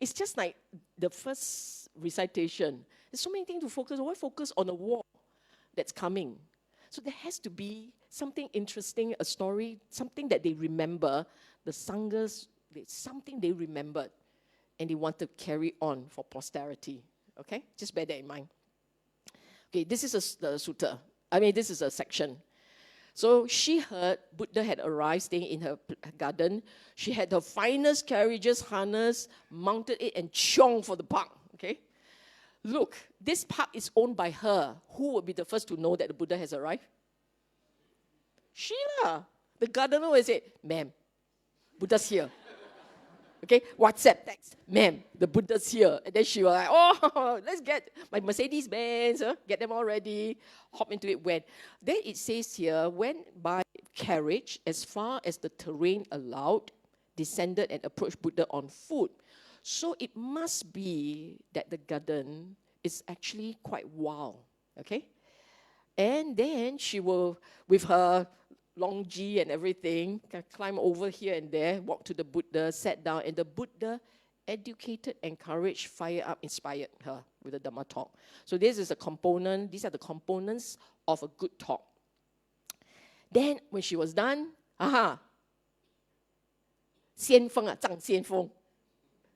B: It's just like the first recitation. There's so many things to focus on. Why focus on a war that's coming? So there has to be something interesting, a story, something that they remember. The Sanghas, something they remembered, and they want to carry on for posterity. Okay? Just bear that in mind. Okay, this is the sutta. This is a section. So she heard Buddha had arrived, staying in her garden. She had her finest carriages harnessed, mounted it, and chong for the park. Okay? Look, this park is owned by her. Who would be the first to know that the Buddha has arrived? Sheila. The gardener will say, ma'am, Buddha's here. Okay, WhatsApp text, ma'am, the Buddha's here. And then she was like, oh, let's get my Mercedes-Benz, get them all ready, hop into it, went. Then it says here, went by carriage as far as the terrain allowed, descended and approached Buddha on foot. So it must be that the garden is actually quite wild, okay? And then she will, with her long G and everything, can climb over here and there, walk to the Buddha, sat down, and the Buddha educated, encouraged, fired up, inspired her with the Dhamma talk. So this is a component, these are the components of a good talk. Then when she was done, 先锋啊，藏先锋.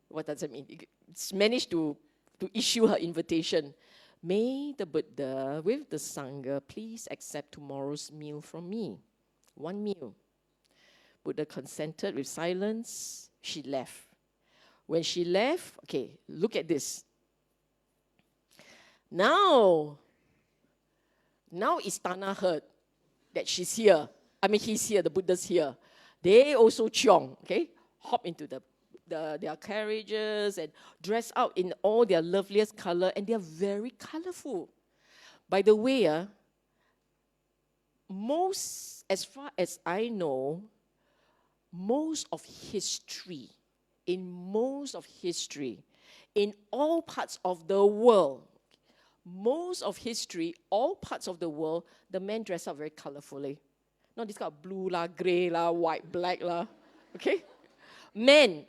B: What does it mean? It's managed to issue her invitation. May the Buddha with the Sangha please accept tomorrow's meal from me. One meal. Buddha consented with silence. She left. When she left, okay, look at this. Now Istana heard that she's here. I mean, he's here, the Buddha's here. They also chiong, okay? Hop into their carriages and dress out in all their loveliest color, and they're very colorful. By the way, as far as I know, most of history, in all parts of the world, the men dress up very colorfully. Not this kind of blue lah, grey lah, white, black lah, okay? Men,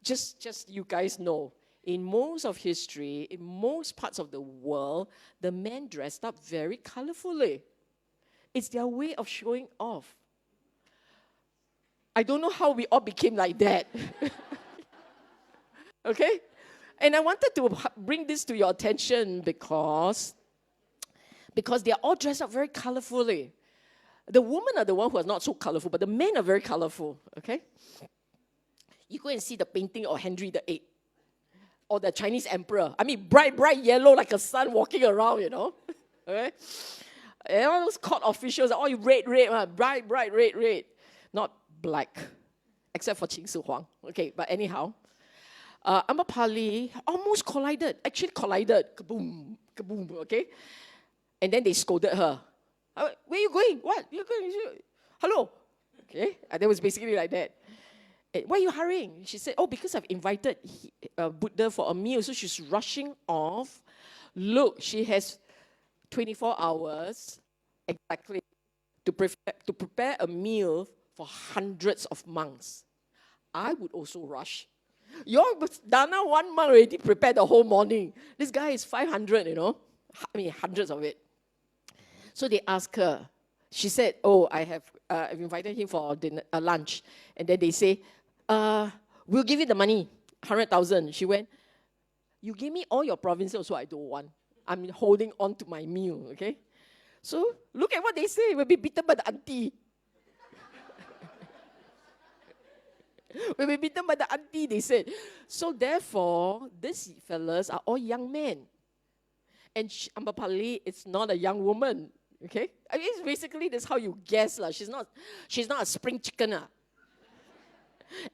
B: just you guys know, in most of history, in most parts of the world, the men dressed up very colorfully. It's their way of showing off. I don't know how we all became like that. Okay? And I wanted to bring this to your attention because they are all dressed up very colorfully. The women are the one who are not so colorful, but the men are very colorful, okay? You go and see the painting of Henry VIII or the Chinese emperor. I mean, bright yellow like a sun walking around, you know? Okay? And all those court officials are all red, bright, red. Not black, except for 𝐁𝐚𝐲'𝐬. Okay, but anyhow, Ambapali almost collided, kaboom, okay? And then they scolded her. Where are you going? What? You're going? Hello? Okay, and that was basically like that. Why are you hurrying? She said, because I've invited Buddha for a meal, so she's rushing off. Look, she has 24 hours exactly to prepare a meal for hundreds of monks. I would also rush. Your Dana 1 month already prepared the whole morning. This guy is 500, you know. I mean, hundreds of it. So they asked her. She said, I've invited him for dinner, lunch. And then they say, we'll give you the money, 100,000. She went, you give me all your provinces, so I don't want. I'm holding on to my meal, okay? So look at what they say. We'll be beaten by the auntie. We'll be beaten by the auntie, they said. So therefore, these fellas are all young men. And Ambapali is not a young woman, okay? I mean, basically, that's how you guess. She's not a spring chicken. And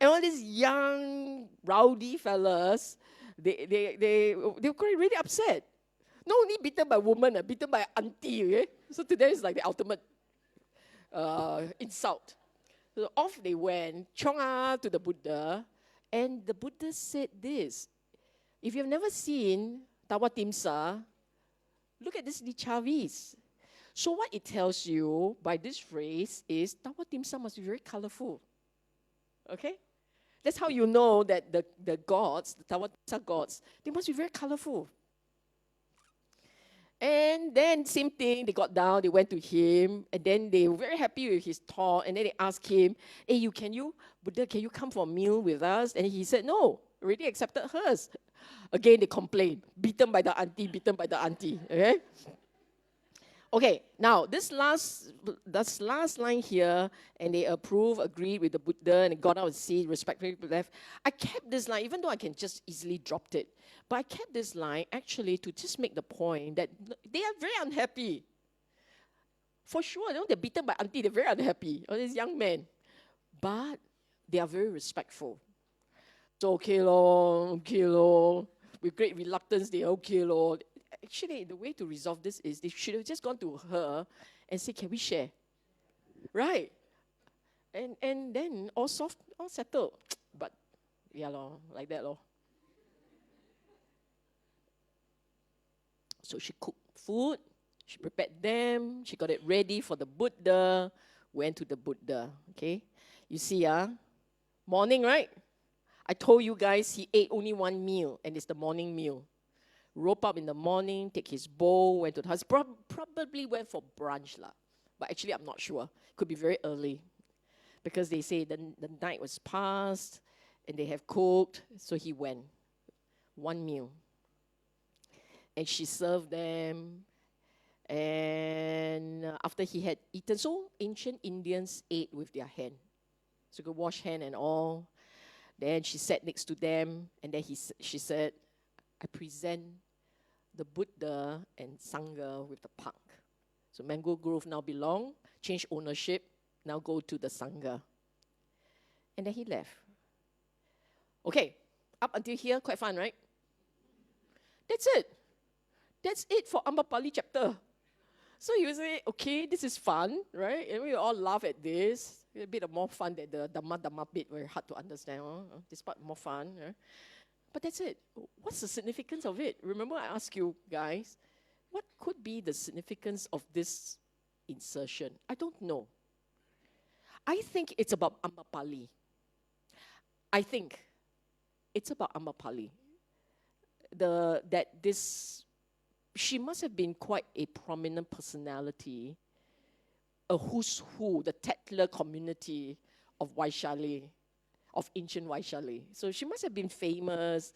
B: all these young, rowdy fellas, they were really upset. Not only beaten by woman, beaten by auntie, okay? So to them, it's like the ultimate insult. So off they went, chonga to the Buddha, and the Buddha said this. If you've never seen Tawa Timsa, look at this Lichavis. So what it tells you by this phrase is Tawa Timsa must be very colorful. Okay? That's how you know that the gods, the Tawa Timsa gods, they must be very colorful. And then same thing, they got down, they went to him, and then they were very happy with his talk, and then they asked him, hey, Buddha, can you come for a meal with us? And he said, no, already accepted hers. Again, they complained, beaten by the auntie, okay? Okay, now this last line here, and they agreed with the Buddha, and they got out of the seat, respectfully left. I kept this line, even though I can just easily dropped it, but I kept this line actually to just make the point that they are very unhappy. For sure, they're beaten by auntie, they're very unhappy, all these young men. But they are very respectful. So okay lor, with great reluctance, they okay lor. Actually, the way to resolve this is they should have just gone to her and said, can we share? Right? And then all settled. But yeah lor, like that lor. So she cooked food, she prepared them, she got it ready for the Buddha, went to the Buddha, okay? You see, morning, right? I told you guys he ate only one meal, and it's the morning meal. Rope up in the morning, take his bowl, went to the house. Probably went for brunch lah. But actually, I'm not sure. Could be very early. Because they say the night was past, and they have cooked, so he went. One meal. And she served them. And after he had eaten, so ancient Indians ate with their hand. So you could wash hand and all. Then she sat next to them, and then she said, I present the Buddha and Sangha with the park. So Mango Grove now belong, change ownership, now go to the Sangha. And then he left. Okay, up until here, quite fun, right? That's it. That's it for Ambapali chapter. So you say, okay, this is fun, right? And we all laugh at this. A bit of more fun than the Dhamma bit, very hard to understand. This part more fun. Right? But that's it. What's the significance of it? Remember I asked you guys, what could be the significance of this insertion? I don't know. I think it's about Ambapali. I think it's about Ambapali. She must have been quite a prominent personality, a who's who, the Tetler community of Vaishali, of ancient Vaishali. So she must have been famous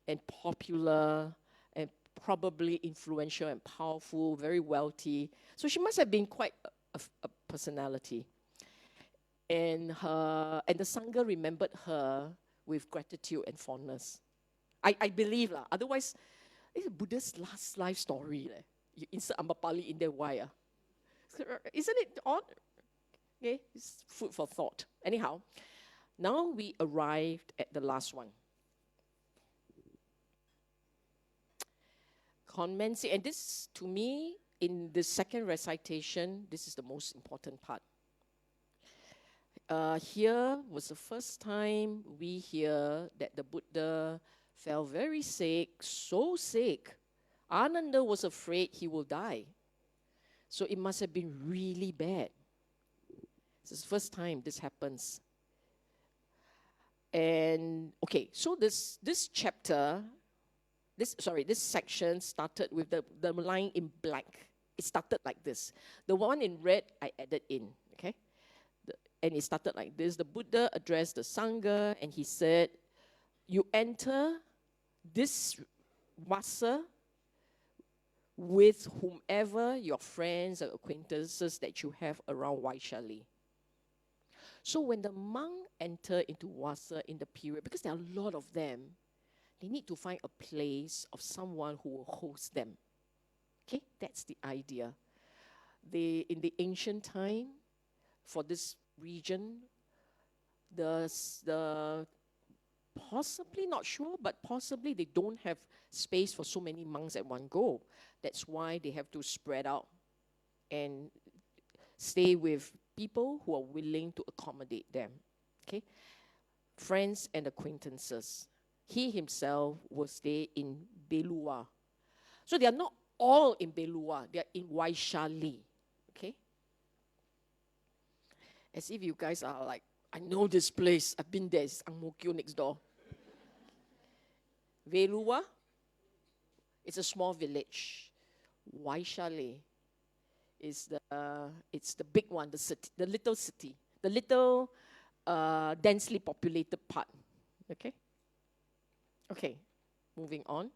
B: and popular and probably influential and powerful, very wealthy. So she must have been quite a personality. And the Sangha remembered her with gratitude and fondness. I believe lah. Otherwise, it's a Buddhist last life story. You insert Ambapali in there, why? Isn't it odd? Okay, it's food for thought. Anyhow, now we arrived at the last one. Commencing, and this, to me, in the second recitation, this is the most important part. Here was the first time we hear that the Buddha fell very sick, so sick. Ananda was afraid he will die. So it must have been really bad. This is the first time this happens. And okay, so this chapter, this section started with the line in black. It started like this. The one in red, I added in, okay? And it started like this. The Buddha addressed the Sangha and he said, you enter this vasa with whomever your friends or acquaintances that you have around Vaishali. So when the monk enter into vasa in the period, because there are a lot of them, they need to find a place of someone who will host them. Okay, that's the idea. In the ancient time, for this region, the possibly, not sure, but possibly they don't have space for so many monks at one go. That's why they have to spread out and stay with people who are willing to accommodate them. Okay, friends and acquaintances. He himself will stay in Belua. So they are not all in Belua, they are in Vaishali. Okay? As if you guys are like, I know this place, I've been there, it's Ang Mo Kio next door. Velua, it's a small village. Vaishali is it's the big one, the city, the little city, the little densely populated part. Okay? Okay, moving on.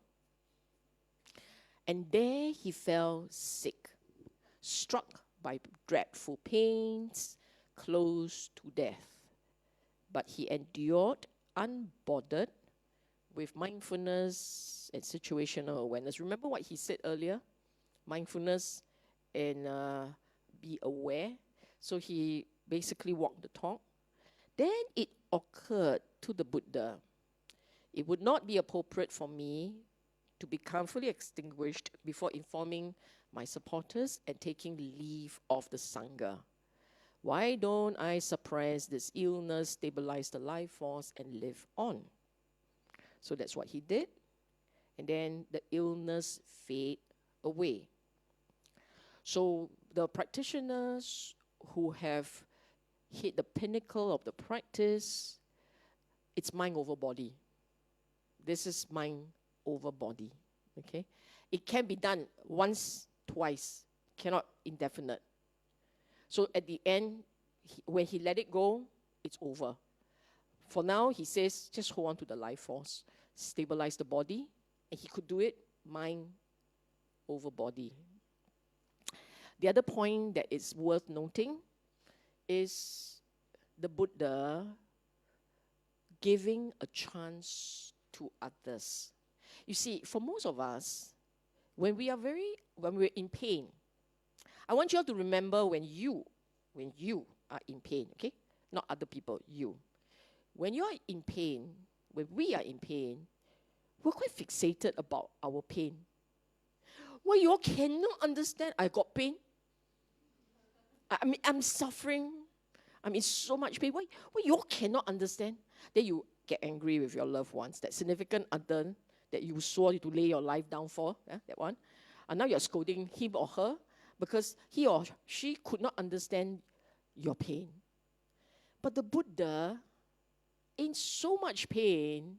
B: And there he fell sick, struck by dreadful pains, close to death. But he endured unbothered with mindfulness and situational awareness. Remember what he said earlier? Mindfulness and be aware. So he basically walked the talk. Then it occurred to the Buddha, it would not be appropriate for me to become fully extinguished before informing my supporters and taking leave of the Sangha. Why don't I suppress this illness, stabilize the life force, and live on? So that's what he did. And then the illness faded away. So the practitioners who have hit the pinnacle of the practice, it's mind over body. This is mind over body. Okay? It can be done once, twice, cannot indefinite. So at the end, when he let it go, it's over. For now, he says, just hold on to the life force, stabilize the body, and he could do it mind over body. The other point that is worth noting is the Buddha giving a chance to others. You see, for most of us, when we're in pain, I want you all to remember when you are in pain, okay? Not other people, you. When you are in pain, when we are in pain, we're quite fixated about our pain. Well, you all cannot understand. I got pain. I mean, I'm suffering. I'm in so much pain. Why you all cannot understand? Then you get angry with your loved ones, that significant other that you swore to lay your life down for, that one. And now you're scolding him or her because he or she could not understand your pain. But the Buddha, in so much pain,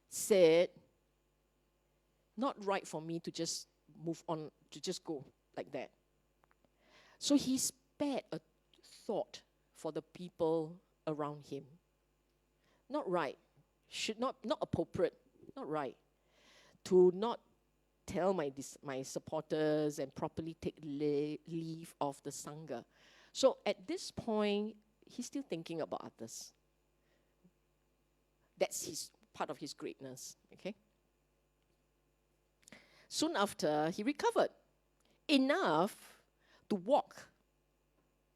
B: said, not right for me to just move on, to just go like that. So he spared a thought for the people around him. Not right, not appropriate, not right. To not tell my supporters and properly take leave of the Sangha. So at this point, he's still thinking about others. That's his part of his greatness, okay? Soon after, he recovered enough to walk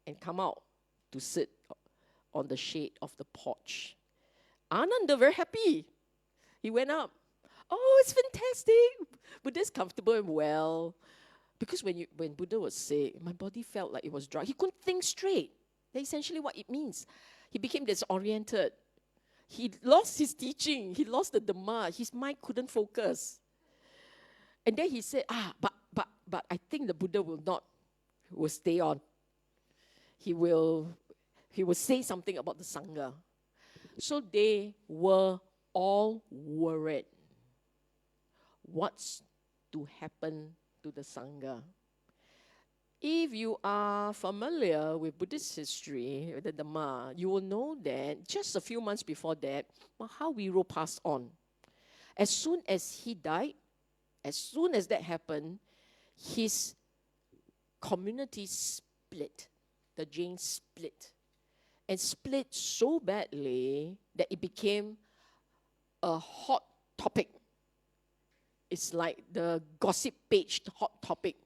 B: and come out to sit on the shade of the porch. Ananda, very happy. He went up. Oh, it's fantastic. Buddha's comfortable and well. Because when Buddha was sick, my body felt like it was dry. He couldn't think straight. That's essentially what it means. He became disoriented. He lost his teaching. He lost the Dhamma. His mind couldn't focus. And then he said, but I think the Buddha will stay on. He will say something about the Sangha. So they were all worried. What's to happen to the Sangha? If you are familiar with Buddhist history, the Dhamma, you will know that just a few months before that, Mahāparinibbāna passed on. As soon as he died, as soon as that happened, his community split. The Jains split. And split so badly that it became a hot topic. It's like the gossip page hot topic.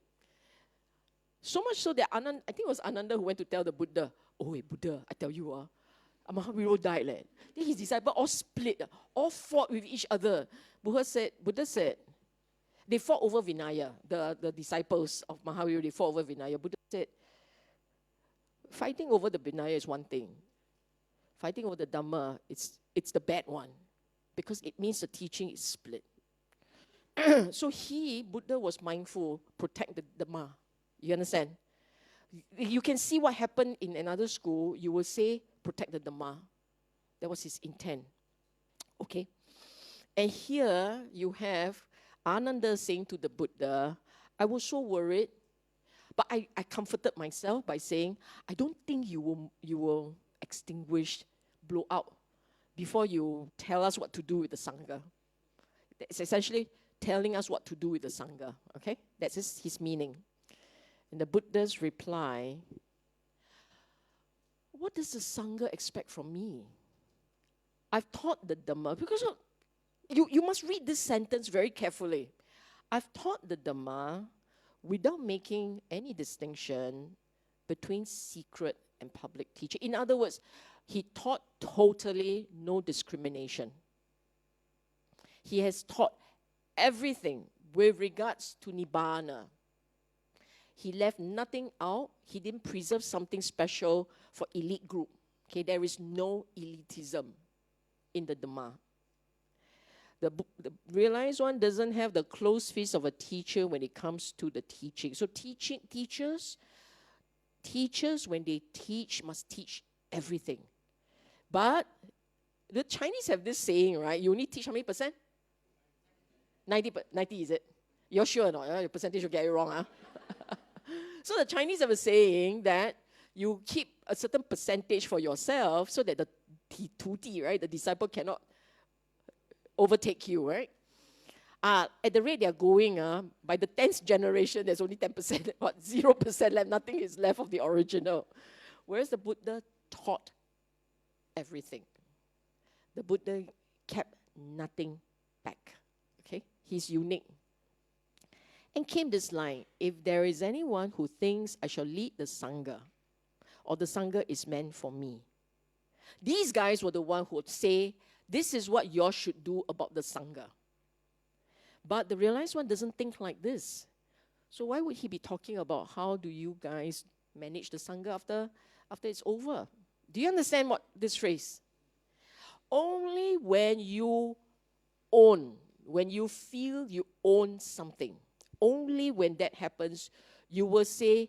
B: So much so that I think it was Ananda who went to tell the Buddha, oh, hey, Buddha, I tell you, Mahāparinibbāna died. Then his disciples all split, all fought with each other. Buddha said, they fought over Vinaya. The disciples of Mahāparinibbāna, they fought over Vinaya. Buddha said, fighting over the Vinaya is one thing. Fighting over the Dhamma, it's the bad one. Because it means the teaching is split. So Buddha was mindful, protect the Dhamma. You understand? You can see what happened in another school. You will say, protect the Dhamma. That was his intent. Okay? And here you have Ananda saying to the Buddha, I was so worried, but I comforted myself by saying, I don't think you will extinguish, blow out, before you tell us what to do with the Sangha. It's essentially telling us what to do with the Sangha. Okay? That's his meaning. And the Buddha's reply, what does the Sangha expect from me? I've taught the Dhamma, because you must read this sentence very carefully. I've taught the Dhamma without making any distinction between secret and public teaching. In other words, he taught totally no discrimination. He has taught everything with regards to Nibbana. He left nothing out. He didn't preserve something special for elite group. Okay, there is no elitism in the Dhamma. The realized one doesn't have the closed fist of a teacher when it comes to the teaching. So teachers, when they teach, must teach everything. But The Chinese have this saying, right? You only teach how many percent? 90 is it? You're sure or not? Your percentage will get it wrong, huh? So the Chinese have a saying that you keep a certain percentage for yourself so that the tuti, right, the disciple cannot overtake you, right? At the rate they are going, by the 10th generation, there's only 10%, what, 0% left, nothing is left of the original. Whereas the Buddha taught everything. The Buddha kept nothing back, okay? He's unique. And came this line, if there is anyone who thinks I shall lead the Sangha, or the Sangha is meant for me. These guys were the ones who would say, this is what you should do about the Sangha. But the realized one doesn't think like this. So why would he be talking about how do you guys manage the Sangha after it's over? Do you understand what this phrase? Only when you own, when you feel you own something, only when that happens, you will say,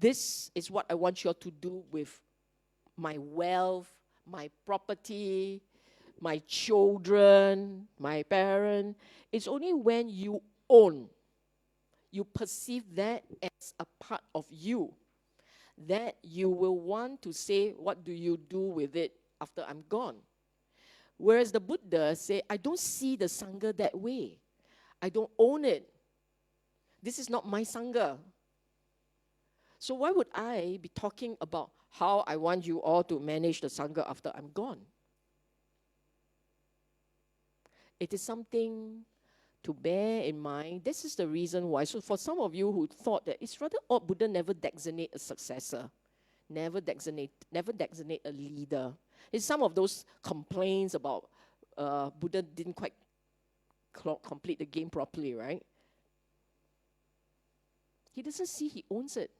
B: this is what I want you all to do with my wealth, my property, my children, my parents. It's only when you own, you perceive that as a part of you, that you will want to say, what do you do with it after I'm gone? Whereas the Buddha say, I don't see the Sangha that way. I don't own it. This is not my Sangha. So why would I be talking about how I want you all to manage the Sangha after I'm gone? It is something to bear in mind. This is the reason why. So for some of you who thought that it's rather odd, Buddha never designate a successor, never designate a leader. It's some of those complaints about Buddha didn't quite complete the game properly, right? He doesn't see he owns it.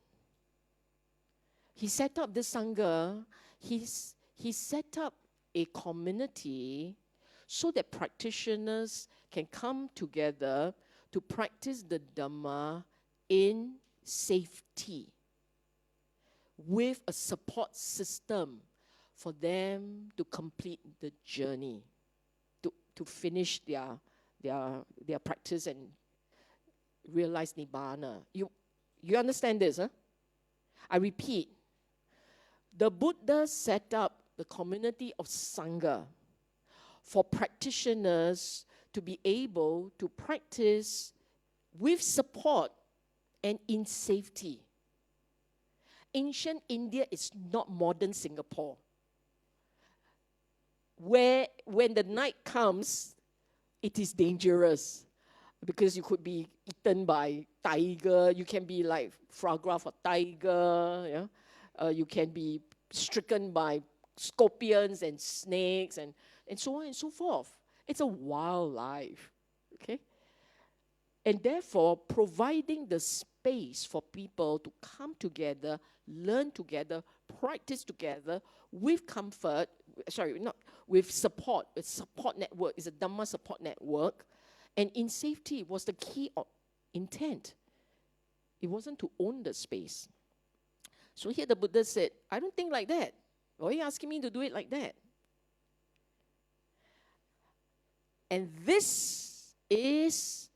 B: He set up this Sangha, he set up a community so that practitioners can come together to practice the Dhamma in safety with a support system for them to complete the journey, to finish their practice and realize Nibbana. You understand this, huh? I repeat, the Buddha set up the community of Sangha for practitioners to be able to practice with support and in safety. Ancient India is not modern Singapore, where when the night comes, it is dangerous because you could be eaten by tiger, you can be like photographed for tiger, yeah? You can be stricken by scorpions and snakes and so on and so forth. It's a wild life, okay? And therefore, providing the space for people to come together, learn together, practice together with comfort, with support network, it's a Dhamma support network, and in safety was the key intent. It wasn't to own the space. So here the Buddha said, I don't think like that. Why are you asking me to do it like that? And this is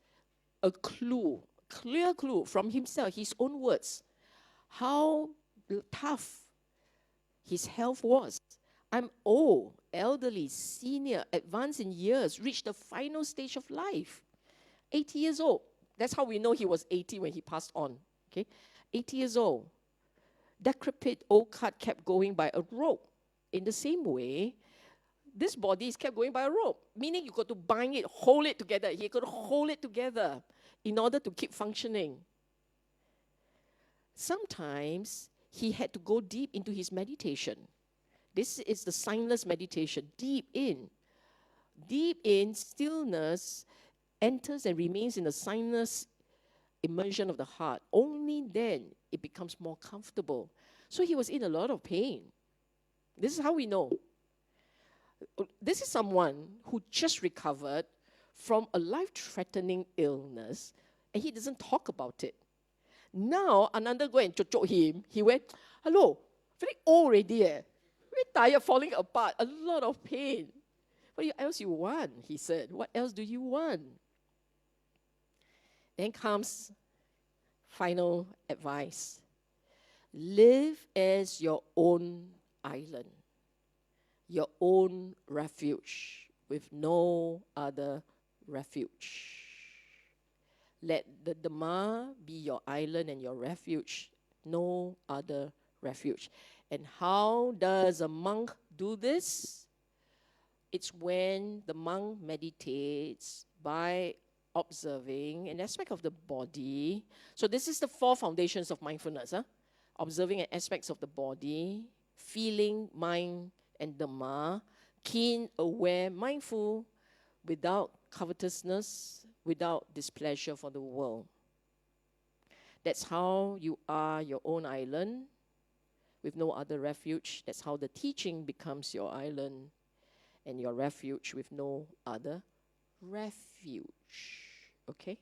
B: a clue, clear clue from himself, his own words, how tough his health was. I'm old, elderly, senior, advanced in years, reached the final stage of life. 80 years old. That's how we know he was 80 when he passed on. Okay, 80 years old. Decrepit old cart kept going by a rope. In the same way, this body is kept going by a rope, meaning you got to bind it, hold it together. He got to hold it together in order to keep functioning. Sometimes he had to go deep into his meditation. This is the signless meditation, deep in. Deep in, stillness enters and remains in the signless immersion of the heart. Only then it becomes more comfortable. So he was in a lot of pain. This is how we know. This is someone who just recovered from a life-threatening illness, and he doesn't talk about it. Now, Ananda go and chochok him. He went, hello, very old already, very tired, falling apart, a lot of pain. What else you want? He said. What else do you want? Then comes final advice. Live as your own island, your own refuge, with no other refuge. Let the Dhamma be your island and your refuge, no other refuge. And how does a monk do this? It's when the monk meditates by observing an aspect of the body. So this is the 4 foundations of mindfulness. Observing an aspects of the body, feeling, mind, and Dhamma, keen, aware, mindful, without covetousness, without displeasure for the world. That's how you are your own island, with no other refuge. That's how the teaching becomes your island and your refuge with no other refuge. Okay?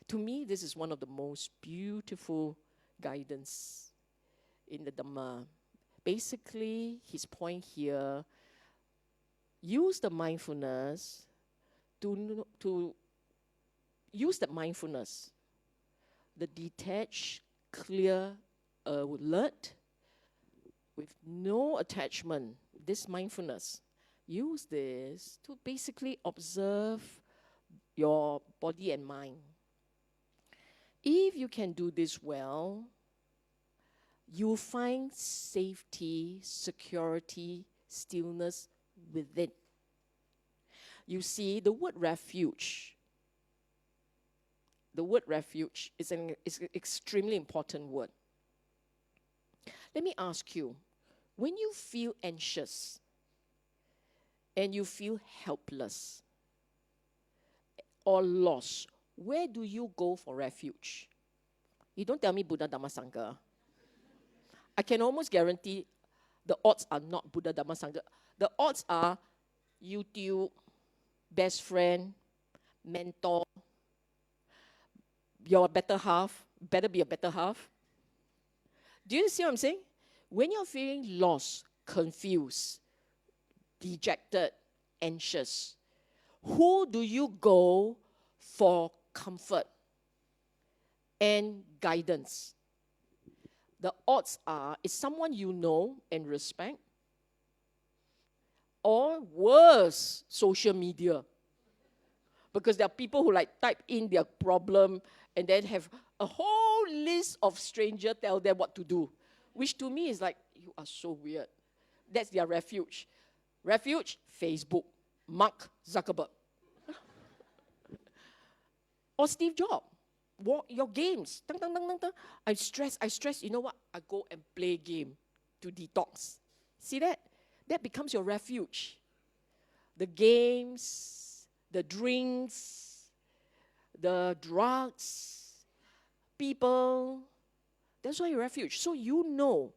B: To me, this is one of the most beautiful guidance in the Dhamma. Basically, his point here, use the mindfulness to use that mindfulness, the detached, clear, alert, with no attachment, this mindfulness. Use this to basically observe your body and mind. If you can do this well, you find safety, security, stillness within. You see, the word refuge. The word refuge is an extremely important word. Let me ask you, when you feel anxious and you feel helpless or lost, where do you go for refuge? You don't tell me Buddha, Dhamma, Sangha. I can almost guarantee the odds are not Buddha, Dhamma, Sangha. The odds are YouTube, best friend, mentor, your better half, better be a better half. Do you see what I'm saying? When you're feeling lost, confused, dejected, anxious, who do you go for comfort and guidance? The odds are it's someone you know and respect, or worse, social media. Because there are people who like type in their problem and then have a whole list of strangers tell them what to do, which to me is like, you are so weird. That's their refuge. Refuge, Facebook, Mark Zuckerberg. Or Steve Jobs. Your games. I stress. You know what? I go and play game to detox. See that? That becomes your refuge. The games, the drinks, the drugs, people. That's why your refuge. So you know,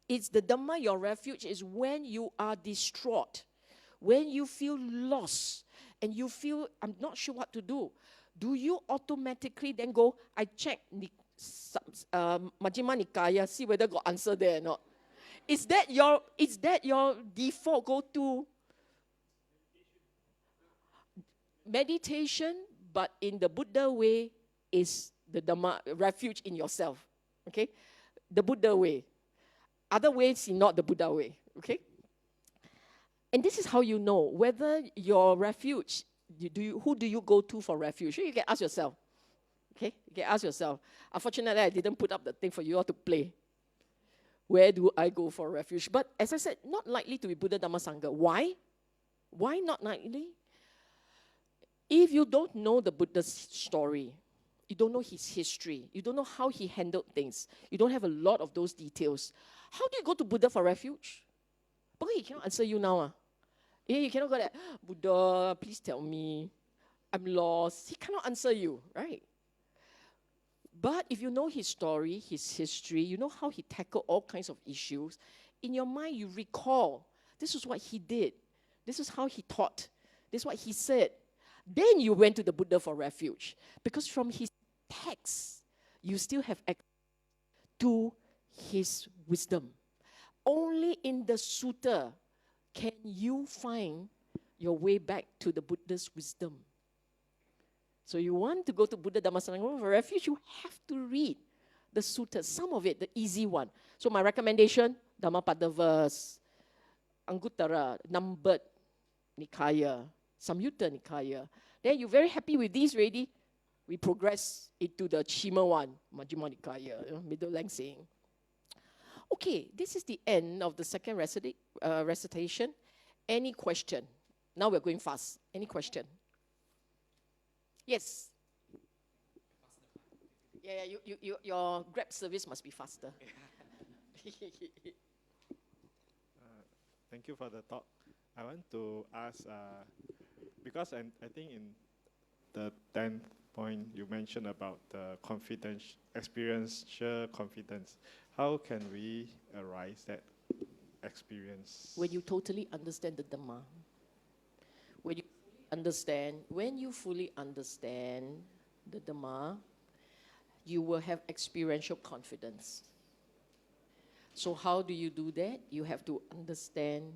B: it's the Dhamma, your refuge is when you are distraught, when you feel lost, and you feel, I'm not sure what to do. Do you automatically then go, I check Majjhima Nikaya, see whether got answer there or not? Is that your default go-to? Meditation, but in the Buddha way, is the Dhamma, refuge in yourself. Okay? The Buddha way. Other ways is not the Buddha way. Okay? And this is how you know whether your refuge, who do you go to for refuge? You can ask yourself. Okay? You can ask yourself. Unfortunately, I didn't put up the thing for you all to play. Where do I go for refuge? But as I said, not likely to be Buddha, Dhamma, Sangha. Why? Why not likely? If you don't know the Buddha's story, you don't know his history, you don't know how he handled things, you don't have a lot of those details, how do you go to Buddha for refuge? Because he cannot answer you now. You cannot go there, Buddha, please tell me, I'm lost. He cannot answer you, right? But if you know his story, his history, you know how he tackled all kinds of issues, in your mind you recall, this is what he did, this is how he taught, this is what he said. Then you went to the Buddha for refuge. Because from his text, you still have access to his wisdom. Only in the Sutta can you find your way back to the Buddha's wisdom. So you want to go to Buddha Dhamma Sangha for refuge, you have to read the suttas, some of it, the easy one. So my recommendation, Dhammapada verse, Anguttara, numbered Nikaya, Samyutta Nikaya. Then you're very happy with these already. We progress into the Chima one, Majjhima Nikaya, middle length saying. Okay, this is the end of the second recitation. Any question? Now we're going fast. Any question? Yes. Yeah, your Grab service must be faster.
C: Thank you for the talk. I want to ask, because I think in the 10th point you mentioned about the experiential confidence. How can we arise that experience?
B: When you totally understand the Dhamma. When you fully understand the Dhamma, you will have experiential confidence. So how do you do that? You have to understand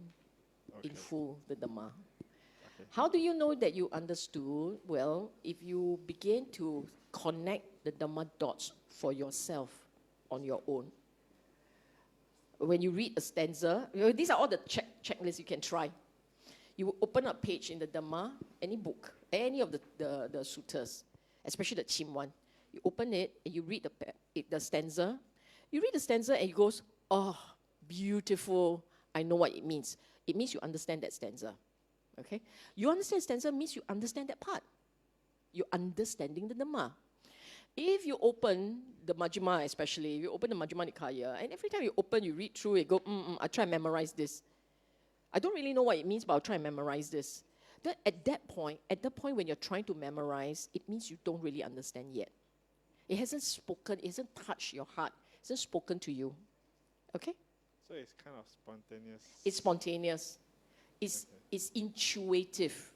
B: in full the Dhamma. Okay. How do you know that you understood? Well, if you begin to connect the Dhamma dots for yourself on your own. When you read a stanza, these are all the checklists you can try. You will open a page in the Dhamma, any book, any of the suttas, especially the Chim one. You open it and you read the stanza. You read the stanza and it goes, oh, beautiful. I know what it means. It means you understand that stanza. Okay? You understand stanza means you understand that part. You're understanding the Dhamma. If you open the Majjhima, especially, if you open the Majjhima Nikaya, and every time you open, you read through it, go, I try and memorize this. I don't really know what it means, but I'll try and memorize this. Then at that point when you're trying to memorize, it means you don't really understand yet. It hasn't spoken, it hasn't touched your heart, it hasn't spoken to you. Okay?
C: So it's kind of spontaneous.
B: It's spontaneous. It's intuitive.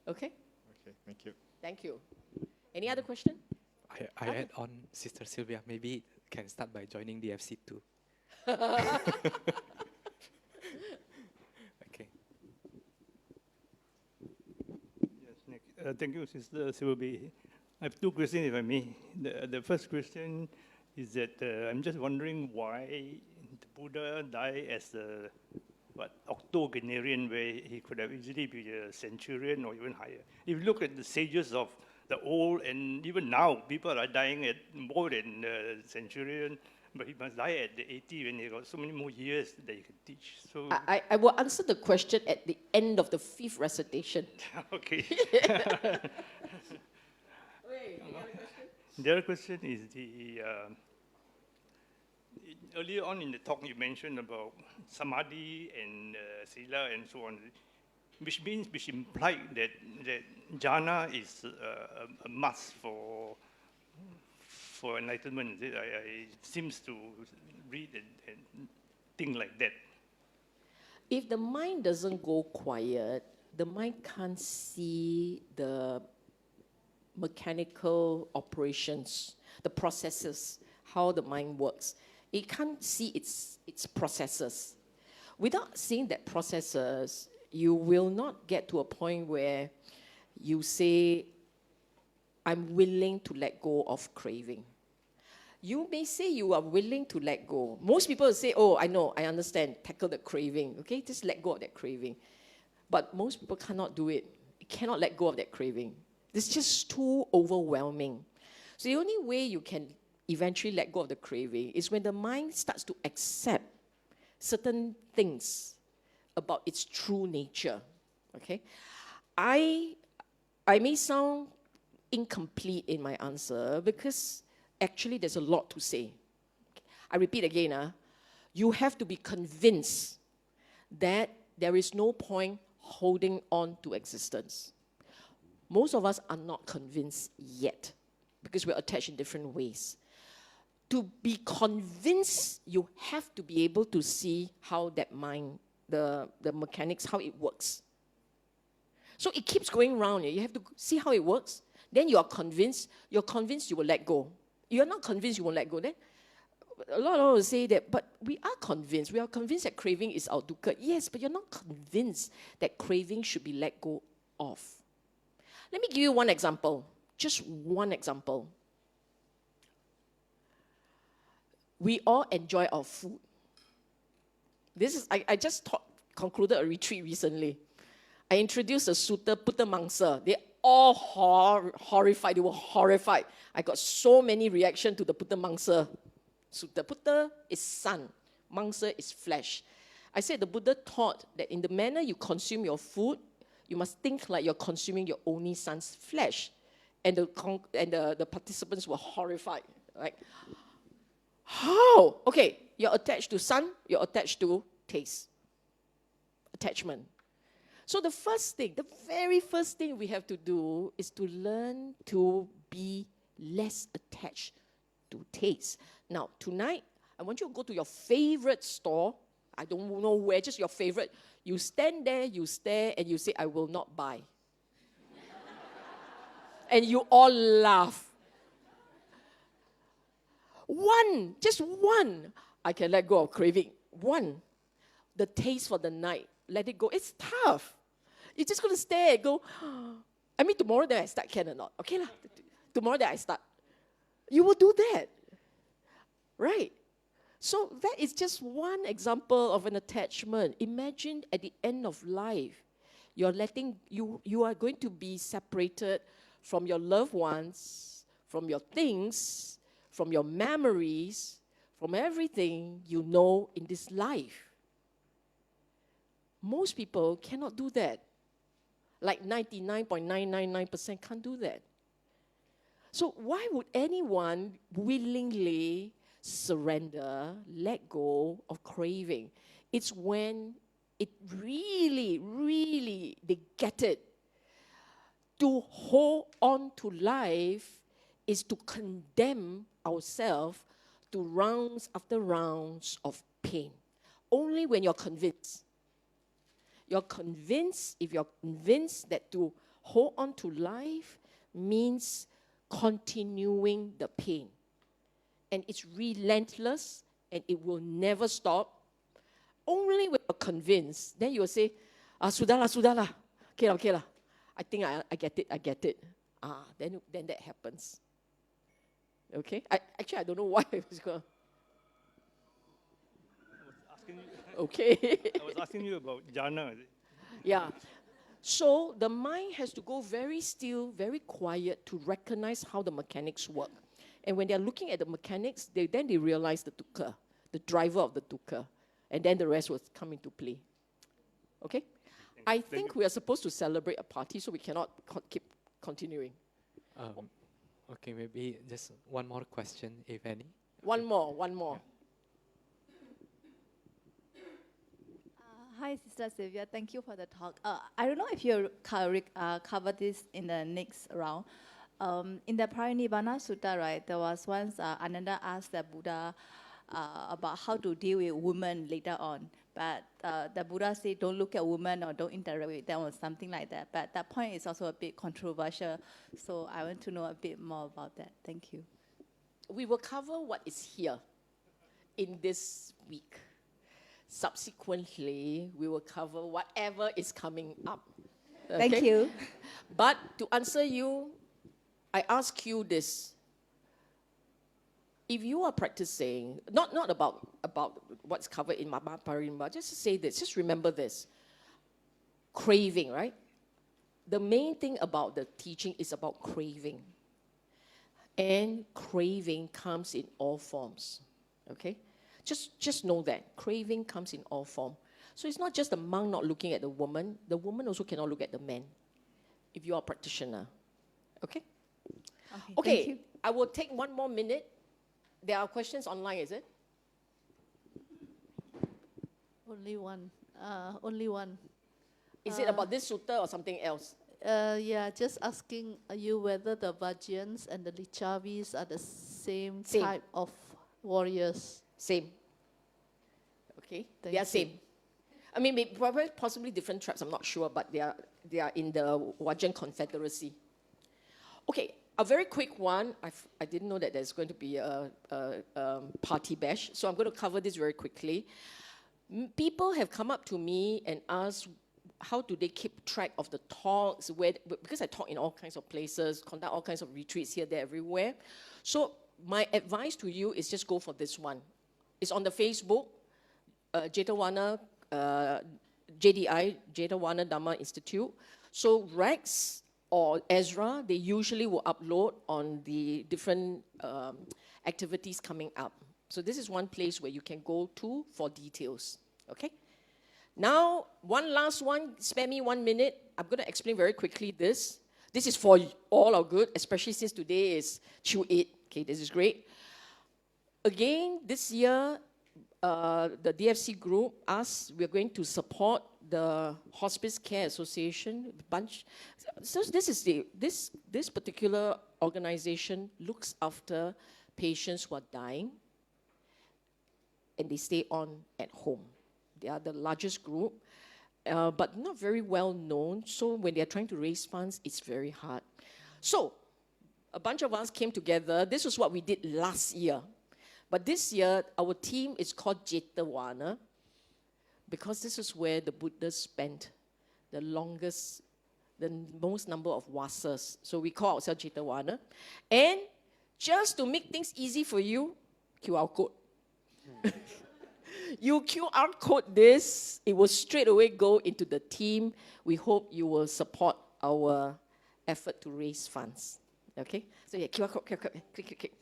B: Okay?
C: Okay, thank you.
B: Thank you. Any other question?
A: I add on, Sister Sylvia, maybe can start by joining the FC too. Okay.
D: Yes, Nick. Thank you, Sister Sylvia Bay. I have two questions, if I may. The first question is that I'm just wondering why the Buddha died as a octogenarian, where he could have easily been a centurion or even higher. If you look at the sages of the old, and even now, people are dying at more than centurion, but he must die at the 80 when he got so many more years that he could teach. So
B: I will answer the question at the end of the 5th recitation.
D: Okay. The other question is earlier on in the talk you mentioned about samadhi and sila and so on, which implied that jhana is a must for enlightenment. I seems to read and think like that.
B: If the mind doesn't go quiet, the mind can't see the mechanical operations, the processes, how the mind works. It can't see its processes. Without seeing that processes, you will not get to a point where you say, I'm willing to let go of craving. You may say you are willing to let go. Most people will say, oh, I know, I understand, tackle the craving, okay? Just let go of that craving. But most people cannot do it. You cannot let go of that craving. It's just too overwhelming. So the only way you can eventually let go of the craving is when the mind starts to accept certain things about its true nature, okay? I may sound incomplete in my answer because actually there's a lot to say. I repeat again, you have to be convinced that there is no point holding on to existence. Most of us are not convinced yet because we're attached in different ways. To be convinced, you have to be able to see how that mind, the mechanics, how it works. So it keeps going round. You have to see how it works. Then you are convinced. You're convinced you will let go. You're not convinced you won't let go. Then a lot of us say that, but we are convinced. We are convinced that craving is our dukkha. Yes, but you're not convinced that craving should be let go of. Let me give you one example. Just one example. We all enjoy our food. I just concluded a retreat recently. I introduced a Sutta, Putta Mangsa. They all horrified. They were horrified. I got so many reactions to the Putta Mangsa Sutta. Putta is sun. Mangsa is flesh. I said the Buddha taught that in the manner you consume your food, you must think like you're consuming your only son's flesh. And the participants were horrified. Like, how? Okay, you're attached to sun, you're attached to taste. Attachment. So the very first thing we have to do is to learn to be less attached to taste. Now, tonight, I want you to go to your favorite store. I don't know where, just your favorite. You stand there, you stare, and you say, I will not buy. And you all laugh. Just one, I can let go of craving. One, the taste for the night, let it go. It's tough. You're just going to stare and go, I mean, tomorrow that I start, can or not? Okay, lah. Tomorrow that I start. You will do that. Right? So that is just one example of an attachment. Imagine at the end of life, you are going to be separated from your loved ones, from your things, from your memories, from everything you know in this life. Most people cannot do that. Like 99.999% can't do that. So why would anyone willingly surrender, let go of craving? It's when it really, really, they get it. To hold on to life is to condemn ourselves to rounds after rounds of pain. Only when you're convinced. If you're convinced that to hold on to life means continuing the pain. And it's relentless and it will never stop. Only when you're convinced, then you will say, sudahlah. Okay lah. I think I get it. Then that happens. Okay? I don't know why I was going to. Okay.
D: I was asking you about jhana.
B: Yeah. So the mind has to go very still, very quiet to recognize how the mechanics work. And when they're looking at the mechanics, they realize the dukkha, the driver of the dukkha. And then the rest will come into play. Okay? I think we are supposed to celebrate a party, so we cannot keep continuing.
A: Okay, maybe just one more question, if any.
B: One more.
E: Hi, Sister Sylvia. Thank you for the talk. I don't know if you cover this in the next round. In the Mahāparinibbāna Sutta, right, there was once Ananda asked the Buddha about how to deal with women later on. But the Buddha said, don't look at women or don't interact with them or something like that. But that point is also a bit controversial. So I want to know a bit more about that. Thank you.
B: We will cover what is here in this week. Subsequently, we will cover whatever is coming up. Okay?
E: Thank you.
B: But to answer you, I ask you this. If you are practicing, not about what's covered in Mahāparinibbāna, just say this, just remember this. Craving, right? The main thing about the teaching is about craving. And craving comes in all forms, okay? Just know that. Craving comes in all forms. So it's not just the monk not looking at the woman also cannot look at the man, if you are a practitioner, okay? Okay, I will take 1 more minute. There are questions online, is it?
F: Only one. Only one.
B: Is it about this sutta or something else?
F: Yeah, just asking you whether the Vajrayans and the Lichavis are the same type of warriors.
B: Same. Okay,
F: Thank
B: they are
F: you.
B: same. I mean, possibly different tribes, I'm not sure, but they are in the Vajrayana Confederacy. Okay, A very quick one. I didn't know that there's going to be a party bash, so I'm going to cover this very quickly. People have come up to me and asked, how do they keep track of the talks? Because I talk in all kinds of places, conduct all kinds of retreats here, there, everywhere. So my advice to you is just go for this one. It's on the Facebook, 𝐁𝐚𝐲'𝐬, JDI, 𝐁𝐚𝐲'𝐬 Dhamma Institute. So Rex or Ezra, they usually will upload on the different activities coming up. So this is one place where you can go to for details, okay? Now, one last one, spare me 1 minute. I'm going to explain very quickly this. This is for all our good, especially since today is 𝐁𝐚𝐲'𝐬. Okay, this is great. Again, this year, the DFC group asked, we're going to support the Hospice Care Association bunch. So this particular organization looks after patients who are dying, and they stay on at home. They are the largest group, but not very well known. So when they are trying to raise funds, it's very hard. So a bunch of us came together. This was what we did last year. But this year, our team is called 𝐁𝐴, because this is where the Buddhists spent the most number of vasas. So we call ourselves 𝐁𝐴. And just to make things easy for you, QR code. You QR code this, it will straight away go into the team. We hope you will support our effort to raise funds. Okay? So yeah, QR code, click.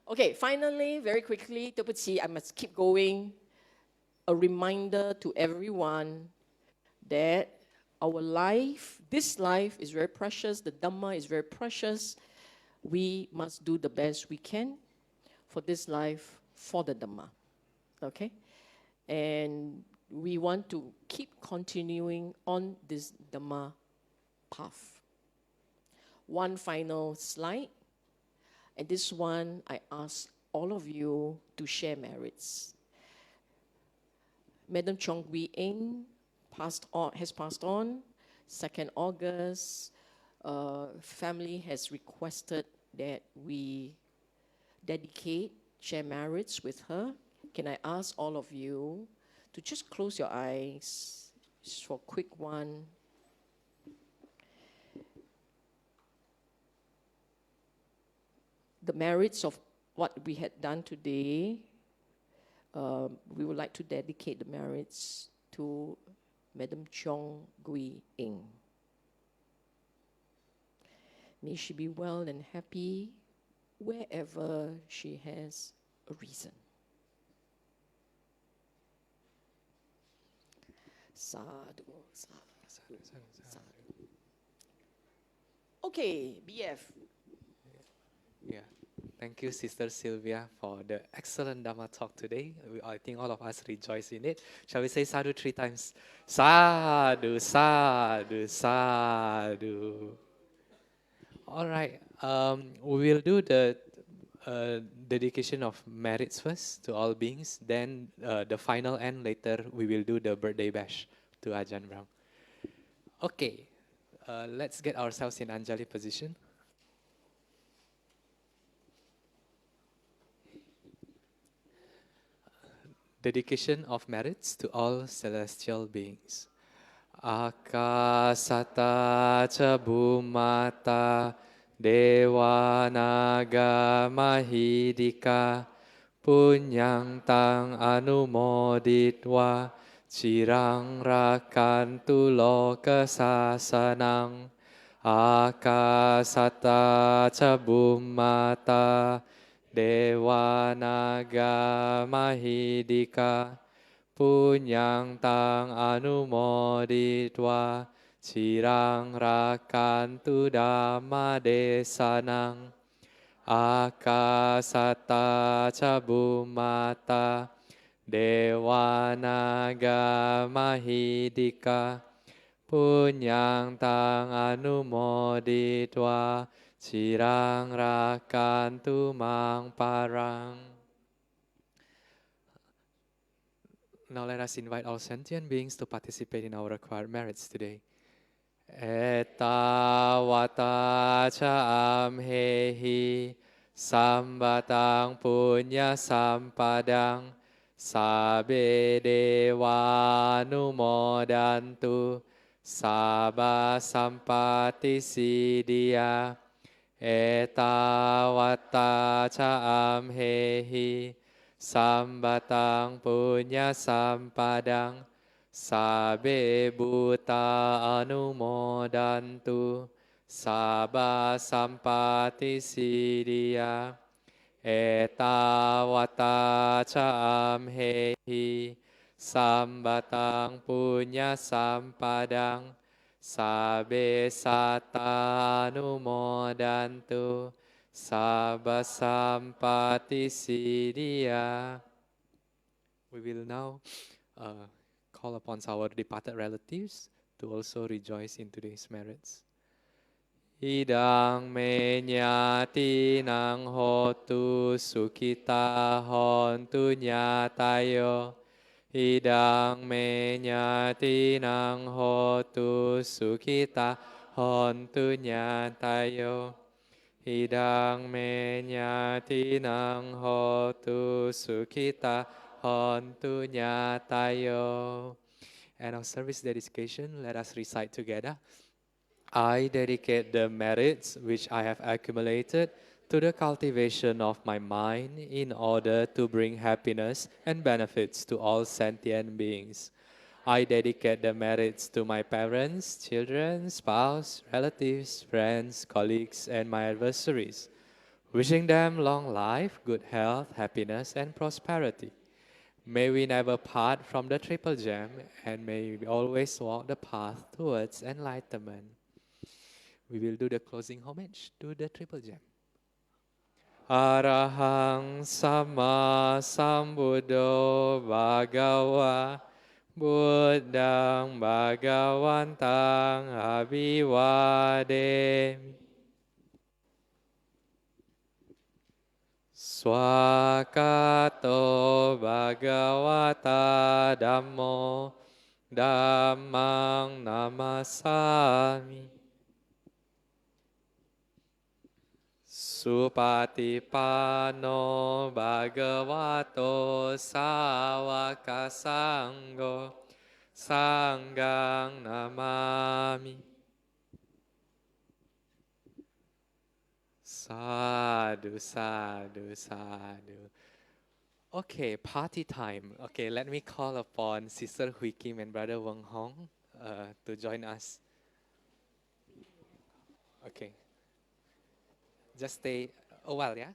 B: Okay, finally, very quickly, 对不起, I must keep going. A reminder to everyone that our life, this life is very precious. The Dhamma is very precious. We must do the best we can for this life, for the Dhamma. Okay? And we want to keep continuing on this Dhamma path. One final slide. And this one, I ask all of you to share merits. Madam 𝐁𝐚𝐲'𝐬 has passed on, 2nd August. Family has requested that we share merits with her. Can I ask all of you to just close your eyes just for a quick one? The merits of what we had done today, we would like to dedicate the merits to Madam 𝐁𝐚𝐲'𝐬. May she be well and happy wherever she has a reason. Sadhu, sadhu, sadhu. Okay, BF.
A: Yeah. Thank you, Sister Sylvia, for the excellent Dhamma talk today. I think all of us rejoice in it. Shall we say sadhu 3 times? Sadhu, sadhu, sadhu. All right. We will do the dedication of merits first to all beings. Then the final end later, we will do the birthday bash to Ajahn Brahm. Okay. Let's get ourselves in Anjali position. Dedication of merits to all celestial beings. Akasata ca bhumata dewa naga mahidika punyang tang anumoditva cirang rakantu loka sasanang. Akasata ca bhumata Dewa naga mahidika punyang tang anumoditva cirang rakantu dhamma desanang. Akasata ca bhumata dewa naga mahidika punyang tang anumoditva cirang rakantu mang parang. Now let us invite all sentient beings to participate in our required merits today. Etawata cha amhehi sambatang punya sampadang sabe dewa numodantu sabba sampati siddhya etawata cha amhehi sambatang punya sampadang sabe buta anumodantu sabba sampati siddhya etawata cha amhehi sambatang punya sampadang sabe satta anumodantu sabba sampati siddhya. We will now call upon our departed relatives to also rejoice in today's merits. Idang me nyati nang hotu sukita hontu nyatayo. Idang me nyati nang hotu sukita hontu nyatayo. Idang me nyati nang hotu sukita hontu nyatayo. And our service dedication, let us recite together. I dedicate the merits which I have accumulated to the cultivation of my mind in order to bring happiness and benefits to all sentient beings. I dedicate the merits to my parents, children, spouse, relatives, friends, colleagues, and my adversaries, wishing them long life, good health, happiness, and prosperity. May we never part from the Triple Gem, and may we always walk the path towards enlightenment. We will do the closing homage to the Triple Gem. Arahang Sama Sambuddho Bhagava Buddhang Bhagavantang Abhivademi. Swakato Bhagavata Dhammo Dhammang Namasami. Supatipano Bhagavato Sāvaka Sangho Sanghang Namami. Sadhu, sadhu, sadhu. Okay, party time. Okay, let me call upon Sister Hui Kim and Brother Weng Hong to join us. Okay. Just stay a while, yeah?